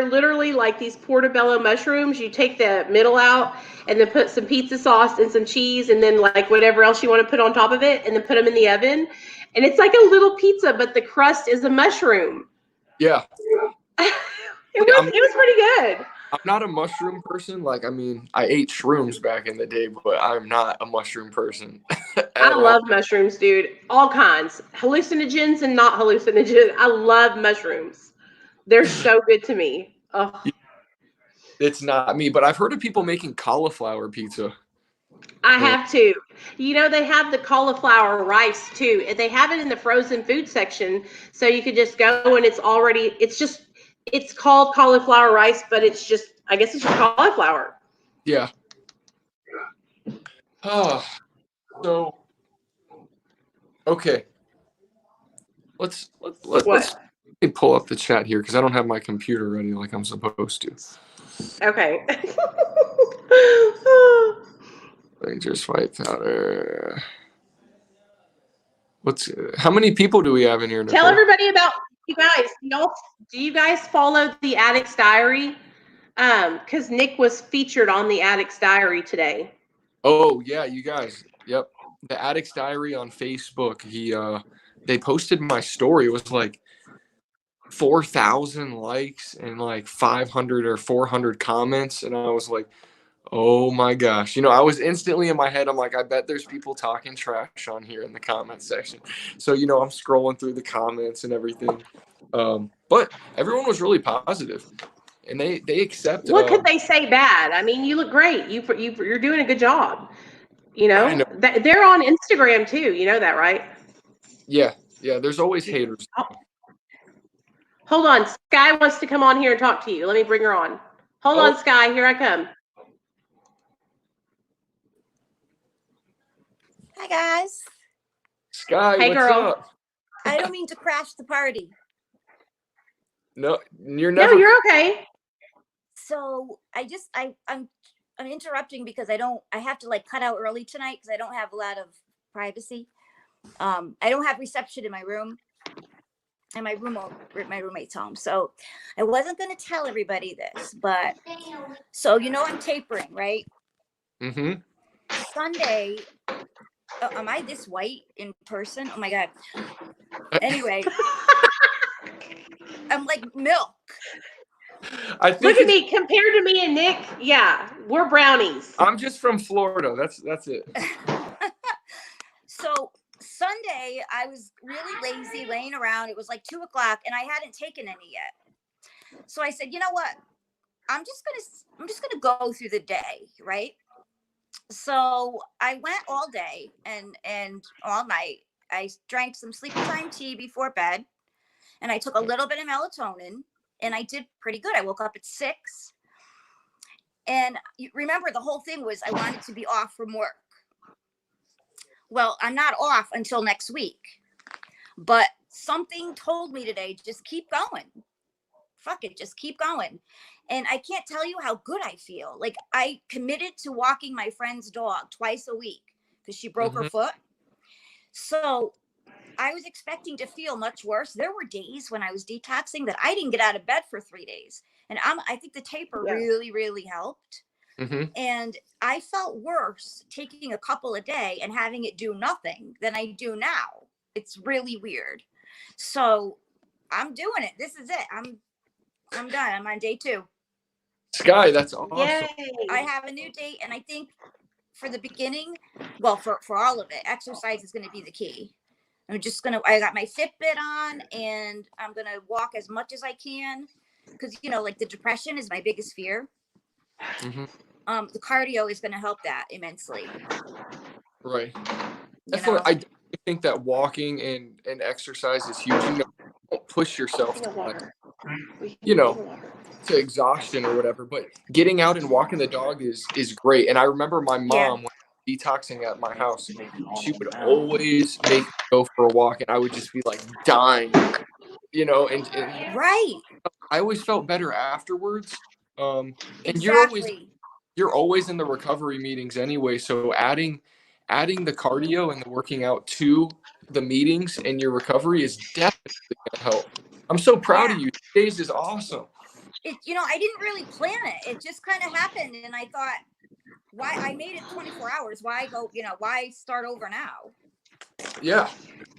literally like these portobello mushrooms. You take the middle out and then put some pizza sauce and some cheese and then like whatever else you want to put on top of it and then put them in the oven. And it's like a little pizza, but the crust is a mushroom. Yeah. It was pretty good. I'm not a mushroom person. Like, I mean, I ate shrooms back in the day, but I'm not a mushroom person. I love mushrooms, dude. All kinds. Hallucinogens and not hallucinogens. I love mushrooms. They're so good to me. Oh. It's not me, but I've heard of people making cauliflower pizza. I have too. They have the cauliflower rice too. They have it in the frozen food section. So you could just go and it's called cauliflower rice, but I guess it's just cauliflower. Yeah. So, okay. Let's pull up the chat here because I don't have my computer ready like I'm supposed to. Okay. Rangers white powder. How many people do we have in here, Nicole? Tell everybody about you guys. Do you guys follow the Addict's Diary? Because Nick was featured on the Addict's Diary today. Oh yeah, you guys. Yep. The Addict's Diary on Facebook. They posted my story. It was like 4,000 likes and like 500 or 400 comments, and I was like, oh my gosh. I was instantly in my head, I'm like, I bet there's people talking trash on here in the comment section. So, I'm scrolling through the comments and everything. But everyone was really positive. And they accept. What could they say bad? I mean, you look great. You're doing a good job. I know. They're on Instagram too. You know that, right? Yeah. There's always haters. Hold on. Sky wants to come on here and talk to you. Let me bring her on. Hold on, Sky. Here I come. Hi guys. Sky, Hey, what's girl. up? I don't mean to crash the party. No, you're No, never. you're okay. So I'm interrupting because I have to like cut out early tonight because I don't have a lot of privacy. I don't have reception in my room, and my roommate's home. So I wasn't going to tell everybody this, but so I'm tapering, right? Mm-hmm. Sunday. Am I this white in person? Oh my god. Anyway, I'm like milk. I think Look at me. Compared to me and Nick, yeah, we're brownies. I'm just from Florida. That's it. So Sunday, I was really lazy, laying around. It was like 2:00, and I hadn't taken any yet. So I said, you know what? I'm just gonna go through the day, right? So I went all day and all night. I drank some sleepy time tea before bed, and I took a little bit of melatonin, and I did pretty good. I woke up at 6. And you remember, the whole thing was I wanted to be off from work. Well, I'm not off until next week, but something told me today, just keep going. Fuck it, just keep going. And I can't tell you how good I feel. Like, I committed to walking my friend's dog twice a week because she broke her foot. So I was expecting to feel much worse. There were days when I was detoxing that I didn't get out of bed for 3 days. And I think the taper really, really helped. And I felt worse taking a couple a day and having it do nothing than I do now. It's really weird. So I'm doing it. This is it. I'm done. I'm on day 2. Sky, that's awesome. Yay. I have a new date, and I think for the beginning, well, for all of it, exercise is going to be the key. I got my Fitbit on, and I'm going to walk as much as I can because, like, the depression is my biggest fear. The cardio is going to help that immensely. Right. Definitely, I think that walking and exercise is huge. Don't push yourself to exhaustion or whatever, but getting out and walking the dog is great. And I remember my mom when detoxing at my house, she would always make me go for a walk, and I would just be like dying, and right. I always felt better afterwards. And Exactly. you're always in the recovery meetings anyway, so adding the cardio and the working out to the meetings and your recovery is definitely going to help. I'm so proud of you. Days is awesome. I didn't really plan it. It just kind of happened, and I thought, why I made it 24 hours? Why go? Why start over now? Yeah.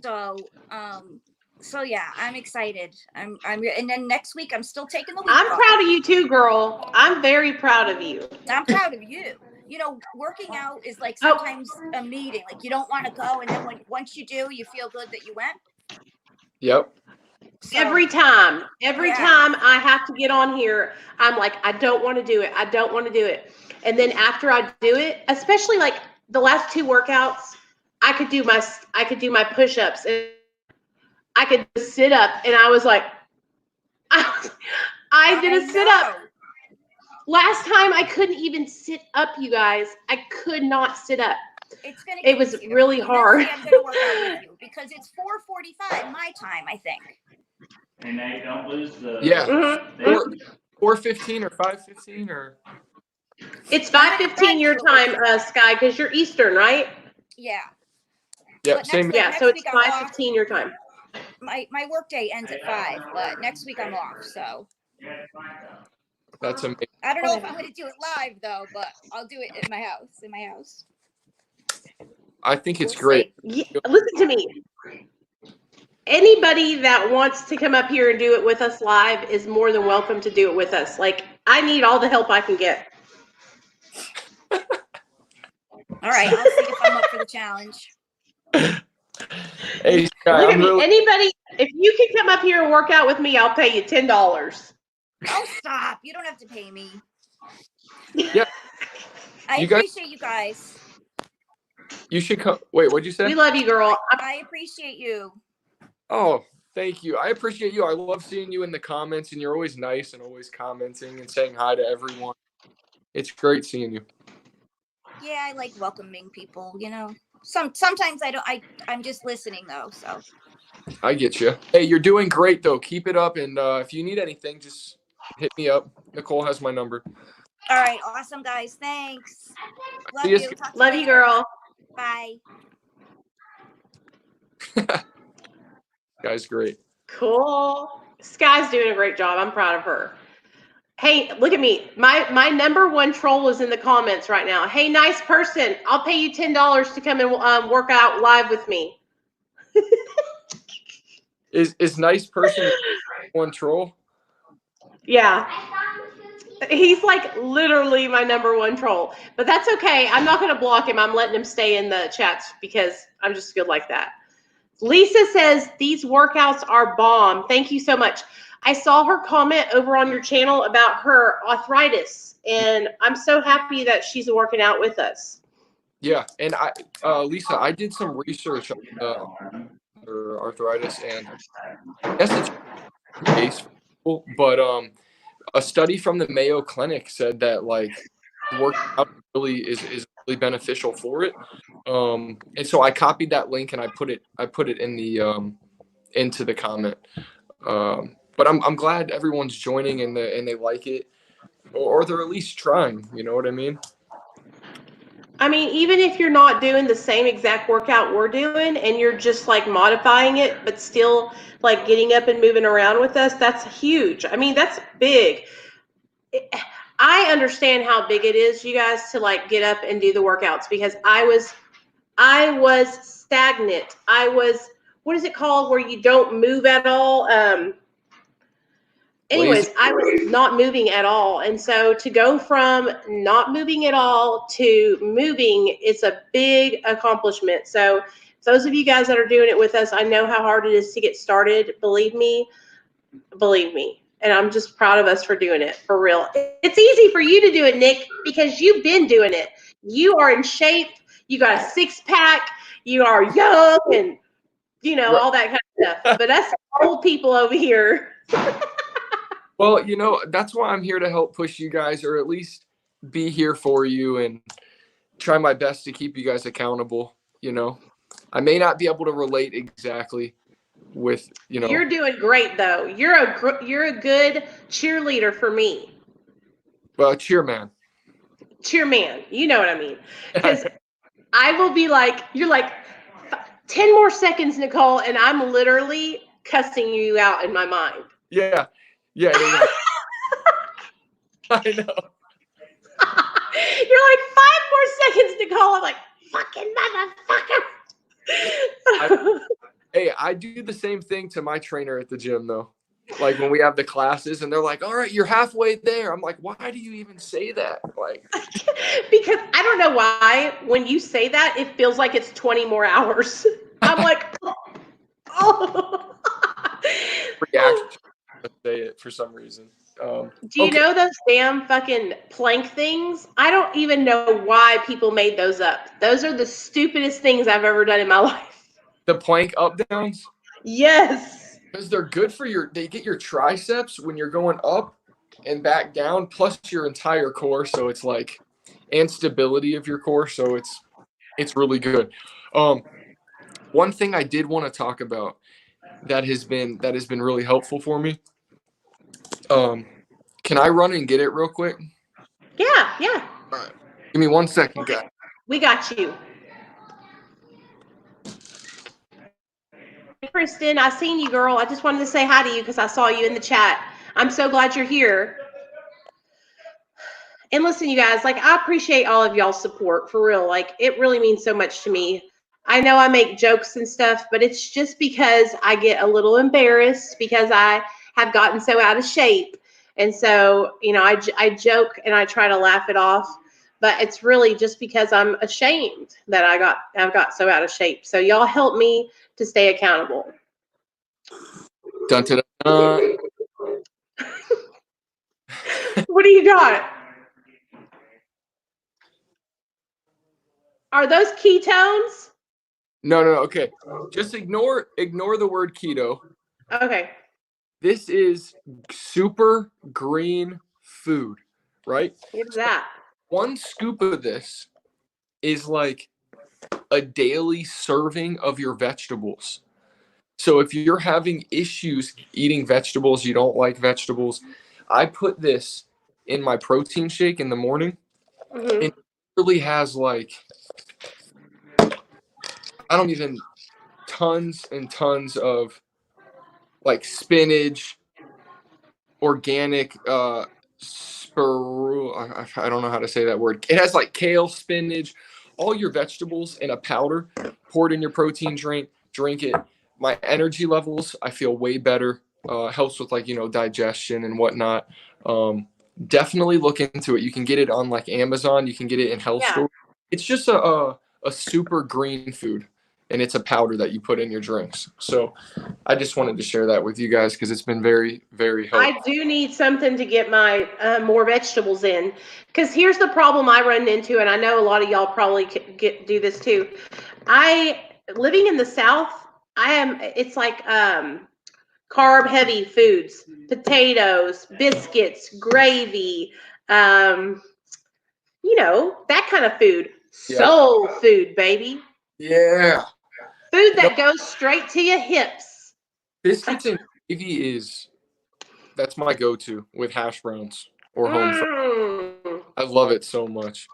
So yeah, I'm excited. And then next week I'm still taking the week I'm off. proud of you too, girl. I'm very proud of you. I'm proud of you. Working out is like sometimes a meeting. Like, you don't want to go, and then once you do, you feel good that you went. Yep. So, every time I have to get on here, I'm like, I don't want to do it. I don't want to do it. And then after I do it, especially like the last 2 workouts, I could do my push-ups, and I could sit up, and I was like, I did a sit-up. Last time I couldn't even sit up, you guys. I could not sit up. It was really hard. I'm going to work out with you because it's 4:45 my time, I think. And they don't lose the 4:15 or 5:15 or. It's 5:15 your time, Sky, because you're Eastern, right? Yeah. Yep. Same. Yeah. So it's 5:15 your time. My work day ends at 5, but next week I'm off. So. That's amazing. I don't know if I'm going to do it live though, but I'll do it in my house. I think it's great. Yeah, listen to me. Anybody that wants to come up here and do it with us live is more than welcome to do it with us. Like, I need all the help I can get. All right, I'll see if I'm up for the challenge. Hey, Sky, look at me. Anybody, if you can come up here and work out with me, I'll pay you $10. Oh, stop. You don't have to pay me. Yeah. I appreciate you guys. You should come. Wait, what'd you say? We love you, girl. I appreciate you. Oh, Thank you. I appreciate you. I love seeing you in the comments, and you're always nice and always commenting and saying hi to everyone. It's great seeing you. Yeah, I like welcoming people, you know. Sometimes I don't I'm just listening though, so. I get you. Hey, you're doing great though. Keep it up, and if you need anything, just hit me up. Nicole has my number. All right, awesome guys. Thanks. Love See you. you. Talk to Love you you, later. girl. Bye. Guy's great. Cool. Sky's doing a great job. I'm proud of her. Hey, look at me. My number one troll is in the comments right now. Hey, nice person, I'll pay you $10 to come and work out live with me. Is nice person one troll? Yeah. He's like literally my number one troll. But that's okay. I'm not going to block him. I'm letting him stay in the chats because I'm just good like that. Lisa says, these workouts are bomb. Thank you so much. I saw her comment over on your channel about her arthritis, and I'm so happy that she's working out with us. Yeah, and Lisa, I did some research on her arthritis, and I guess it's the case for people, but a study from the Mayo Clinic said that like working out really is really beneficial for it. And so I copied that link and I put it in the into the comment. But I'm glad everyone's joining and they like it, or they're at least trying. You know what I mean? I mean, even if you're not doing the same exact workout we're doing and you're just like modifying it, but still like getting up and moving around with us, that's huge. I mean, that's big. I understand how big it is, you guys, to like get up and do the workouts because I was stagnant. I was, what is it called where you don't move at all? Anyways, Lazy. I was not moving at all. And so to go from not moving at all to moving, it's a big accomplishment. So those of you guys that are doing it with us, I know how hard it is to get started. Believe me. And I'm just proud of us for doing it, for real. It's easy for you to do it, Nick, because you've been doing it. You are in shape. You got a six-pack. You are young and, you know, all that kind of stuff. But us old people over here. Well, you know, that's why I'm here to help push you guys, or at least be here for you and try my best to keep you guys accountable. You know, I may not be able to relate exactly with, you know. You're doing great, though. You're a good cheerleader for me. Cheerman. Cheerman. You know what I mean. Because I will be like, you're like, 10 more seconds, Nicole, and I'm literally cussing you out in my mind. Yeah. I know. You're like, 5 more seconds, Nicole. I'm like, fucking motherfucker. Hey, I do the same thing to my trainer at the gym, though. Like when we have the classes and they're like, all right, you're halfway there. I'm like, why do you even say that? Like, because I don't know why when you say that, it feels like it's 20 more hours. I'm like, oh. reaction to say it for some reason. Do you know those damn fucking plank things? I don't even know why people made those up. Those are the stupidest things I've ever done in my life. The plank up downs? Yes. Because they're good for they get your triceps when you're going up and back down, plus your entire core. So it's like, and stability of your core. So it's really good. One thing I did want to talk about that has been really helpful for me. Can I run and get it real quick? Yeah. All right. Give me 1 second, guys. We got you. Kristen, I seen you, girl. I just wanted to say hi to you because I saw you in the chat. I'm so glad you're here. And listen, you guys, like, I appreciate all of y'all's support, for real. Like, it really means so much to me. I know I make jokes and stuff, but it's just because I get a little embarrassed because I have gotten so out of shape. And so, you know, I joke and I try to laugh it off, but it's really just because I'm ashamed that I've got so out of shape. So y'all help me to stay accountable. Dun, dun, dun. What do you got? Are those ketones? No. Okay. Just ignore the word keto. Okay. This is super green food, right? What is that? One scoop of this is like a daily serving of your vegetables. So if you're having issues eating vegetables, you don't like vegetables, I put this in my protein shake in the morning. Hmm. It really has like, I don't even, tons and tons of like spinach, organic I don't know how to say that word. It has like kale, spinach, all your vegetables in a powder. Pour it in your protein drink. Drink it. My energy levels, I feel way better. Helps with like digestion and whatnot. Definitely look into it. You can get it on like Amazon. You can get it in health Yeah. stores. It's just a super green food, and it's a powder that you put in your drinks. So I just wanted to share that with you guys because it's been very, very helpful. I do need something to get my more vegetables in. Because here's the problem I run into, and I know a lot of y'all probably do this too. Living in the South, it's like carb heavy foods, potatoes, biscuits, gravy, that kind of food. Yep. Soul food, baby. Yeah. Food that goes straight to your hips. Biscuits and gravy that's my go-to with hash browns or home fries. Mm. I love it so much.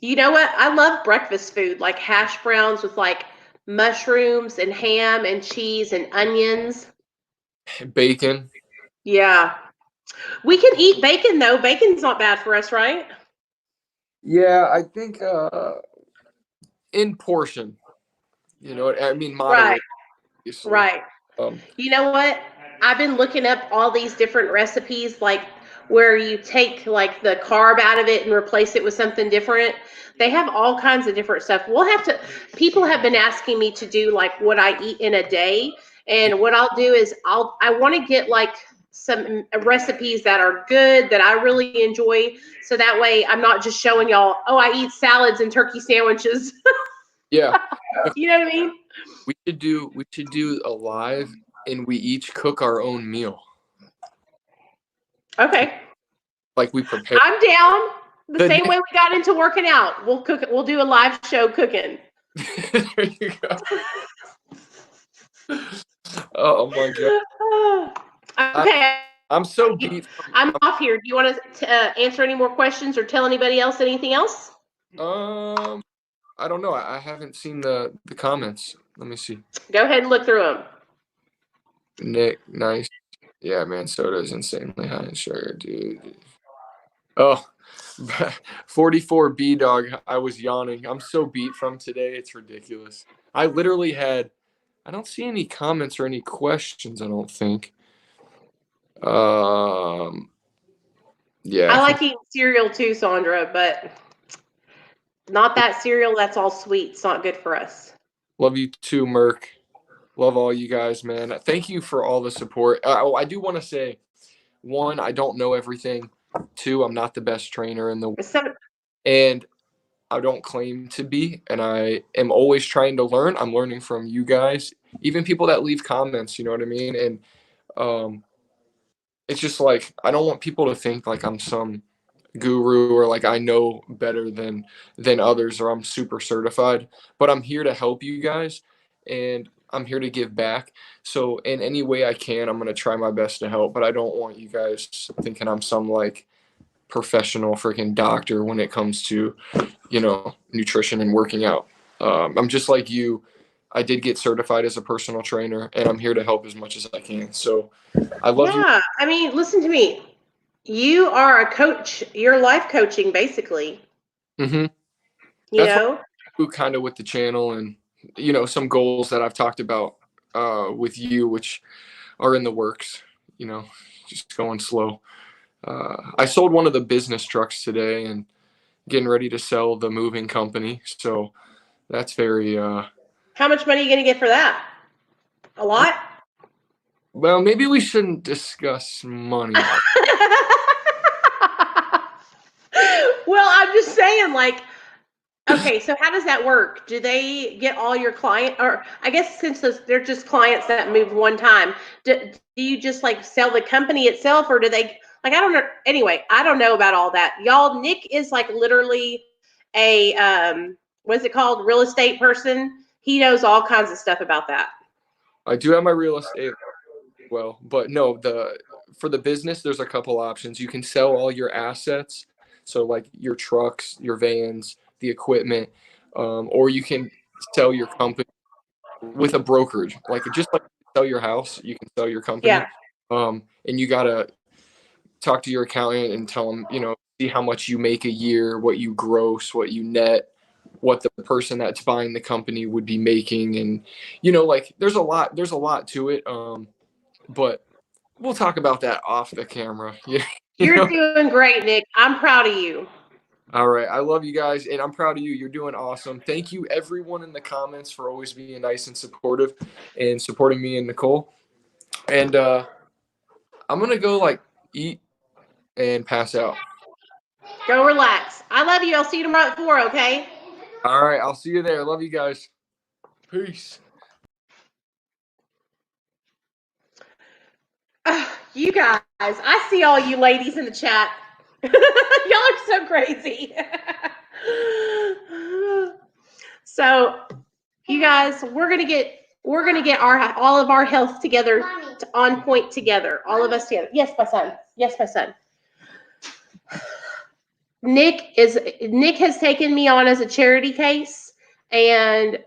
You know what? I love breakfast food, like hash browns with like mushrooms and ham and cheese and onions. Bacon. Yeah. We can eat bacon though. Bacon's not bad for us, right? Yeah, I think in portion. I mean Right. moderate, obviously. Right. You know what? I've been looking up all these different recipes, like where you take like the carb out of it and replace it with something different. They have all kinds of different stuff. People have been asking me to do like what I eat in a day. And what I'll do is I want to get like some recipes that are good, that I really enjoy. So that way I'm not just showing y'all, oh, I eat salads and turkey sandwiches. Yeah. You know what I mean? We should do a live and we each cook our own meal. Okay. Like we prepare. I'm down. The The same next- way we got into working out. We'll cook. We'll do a live show cooking. There you go. Oh my god. Okay. I'm so beat. I'm off here. Do you want to answer any more questions or tell anybody else anything else? I don't know. I haven't seen the comments. Let me see. Go ahead and look through them. Nick, nice. Yeah, man, soda is insanely high in sugar, dude. Oh, 44 B dog. I was yawning. I'm so beat from today. It's ridiculous. I literally I don't see any comments or any questions, I don't think. Yeah. I like eating cereal too, Sandra, but not that cereal that's all sweet. It's not good for us. Love you too, Merc. Love all you guys, man. Thank you for all the support. I do want to say, one, I don't know everything. Two, I'm not the best trainer in the world. And I don't claim to be. And I am always trying to learn. I'm learning from you guys, even people that leave comments, you know what I mean? And it's just like, I don't want people to think like I'm some guru or like I know better than others or I'm super certified, but I'm here to help you guys and I'm here to give back. So in any way I can, I'm going to try my best to help, but I don't want you guys thinking I'm some like professional freaking doctor when it comes to, nutrition and working out. I'm just like you. I did get certified as a personal trainer and I'm here to help as much as I can. So I love you. Yeah, I mean, listen to me. You are a coach. You're life coaching, basically. Mm-hmm. You That's know? what I do kind of with the channel and, some goals that I've talked about with you, which are in the works, just going slow. I sold one of the business trucks today and getting ready to sell the moving company. So that's very, How much money are you going to get for that? A lot? well, maybe we shouldn't discuss money. Well, I'm just saying, like, a Okay, so how does that work? Do they get all your client, or I guess since they're just clients that move one time, do you just like sell the company itself, or do they like, I don't know. Anyway, I don't know about all that. Y'all, Nick is like literally a what's it called? Real estate person. He knows all kinds of stuff about that. I do have my real estate well, but no, for the business, there's a couple options. You can sell all your assets, so like your trucks, your vans, the equipment, or you can sell your company with a brokerage. Like just like you sell your house, you can sell your company. Yeah. And you gotta talk to your accountant and tell them, see how much you make a year, what you gross, what you net, what the person that's buying the company would be making, and like there's a lot to it. But we'll talk about that off the camera. Yeah. You're doing great, Nick. I'm proud of you. All right. I love you guys, and I'm proud of you. You're doing awesome. Thank you, everyone in the comments, for always being nice and supportive and supporting me and Nicole. And I'm going to go like eat and pass out. Go relax. I love you. I'll see you tomorrow at 4, okay? All right. I'll see you there. Love you guys. Peace. You guys, I see all you ladies in the chat. Y'all are so crazy. So, you guys, we're gonna get all of our health together, on point together, all of us together. Yes, my son. Yes, my son. Nick has taken me on as a charity case, and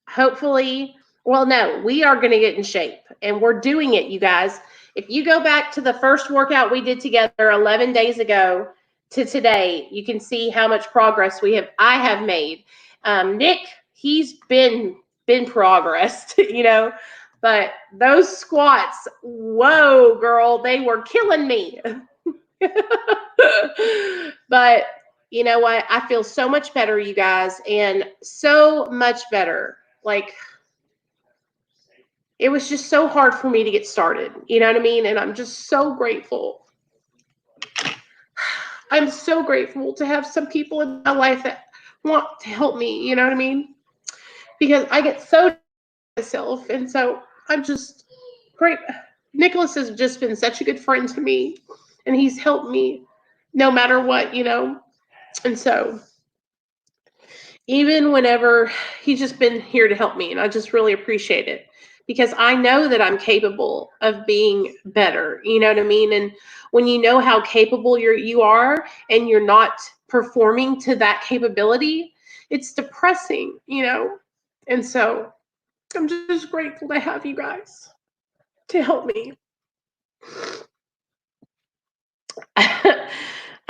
hopefully, well, no, we are going to get in shape, and we're doing it, you guys. If you go back to the first workout we did together 11 days ago to today, you can see how much progress I have made. Nick, he's been progressed, but those squats, whoa, girl, they were killing me. But you know what? I feel so much better, you guys, and so much better. Like, it was just so hard for me to get started. You know what I mean? And I'm just so grateful. I'm so grateful to have some people in my life that want to help me. You know what I mean? Because I get so myself, and so I'm just great. Nicholas has just been such a good friend to me, and he's helped me no matter what, And so even whenever he's just been here to help me, and I just really appreciate it, because I know that I'm capable of being better. You know what I mean? And when you know how capable you are and you're not performing to that capability, it's depressing, And so I'm just grateful to have you guys to help me.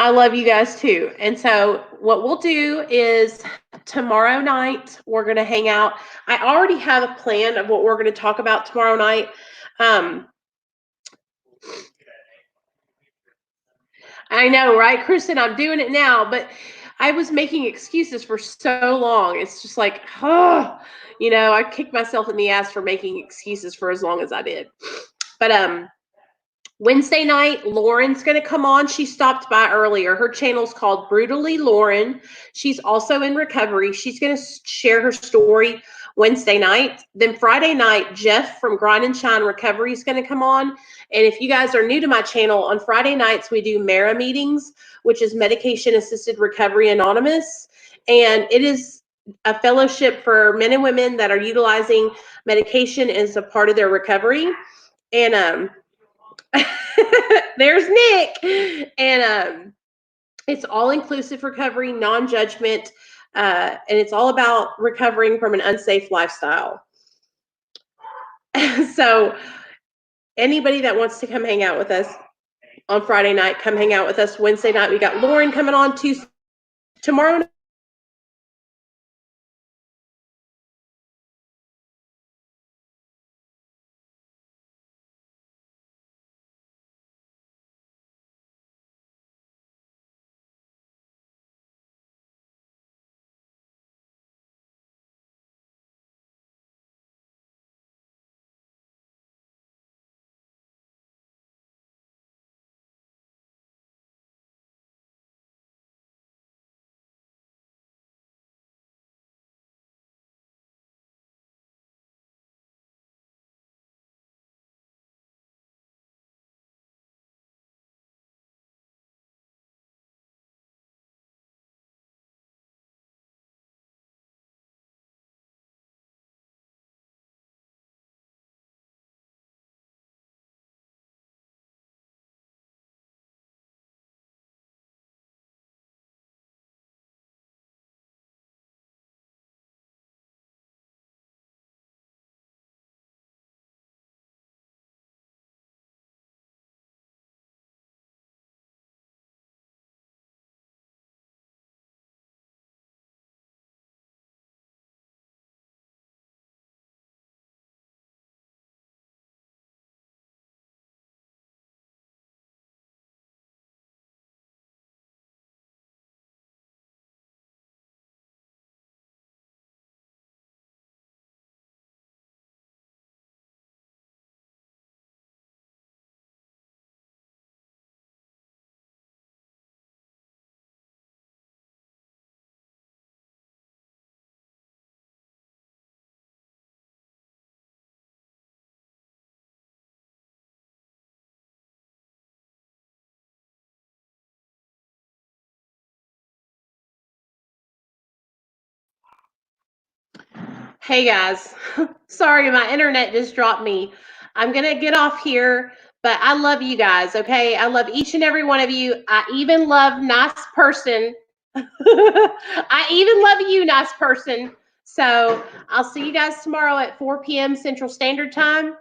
I love you guys too. And so what we'll do is tomorrow night, we're going to hang out. I already have a plan of what we're going to talk about tomorrow night. I know, right, Kristen? I'm doing it now, but I was making excuses for so long. It's just like, I kicked myself in the ass for making excuses for as long as I did. But Wednesday night, Lauren's going to come on. She stopped by earlier. Her channel's called Brutally Lauren. She's also in recovery. She's going to share her story Wednesday night. Then Friday night, Jeff from Grind and Shine Recovery is going to come on. And if you guys are new to my channel, on Friday nights, we do MARA meetings, which is Medication Assisted Recovery Anonymous. And it is a fellowship for men and women that are utilizing medication as a part of their recovery. And there's Nick. And it's all inclusive recovery, non-judgment, and it's all about recovering from an unsafe lifestyle. So anybody that wants to come hang out with us on Friday night, come hang out with us. Wednesday night, we got Lauren coming on tomorrow Hey guys, sorry, my internet just dropped me. I'm gonna get off here, but I love you guys, okay? I love each and every one of you. I even love nice person. I even love you, nice person. So I'll see you guys tomorrow at 4 p.m. Central Standard Time.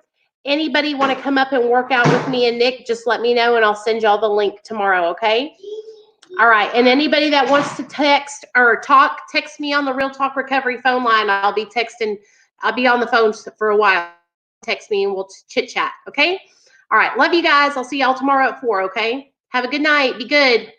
Anybody want to come up and work out with me and Nick, just let me know and I'll send y'all the link tomorrow, okay? All right, and anybody that wants to text or talk, text me on the Real Talk Recovery phone line. I'll be on the phone for a while. Text me and we'll chit chat, okay? All right, love you guys. I'll see y'all tomorrow at 4, okay? Have a good night. Be good.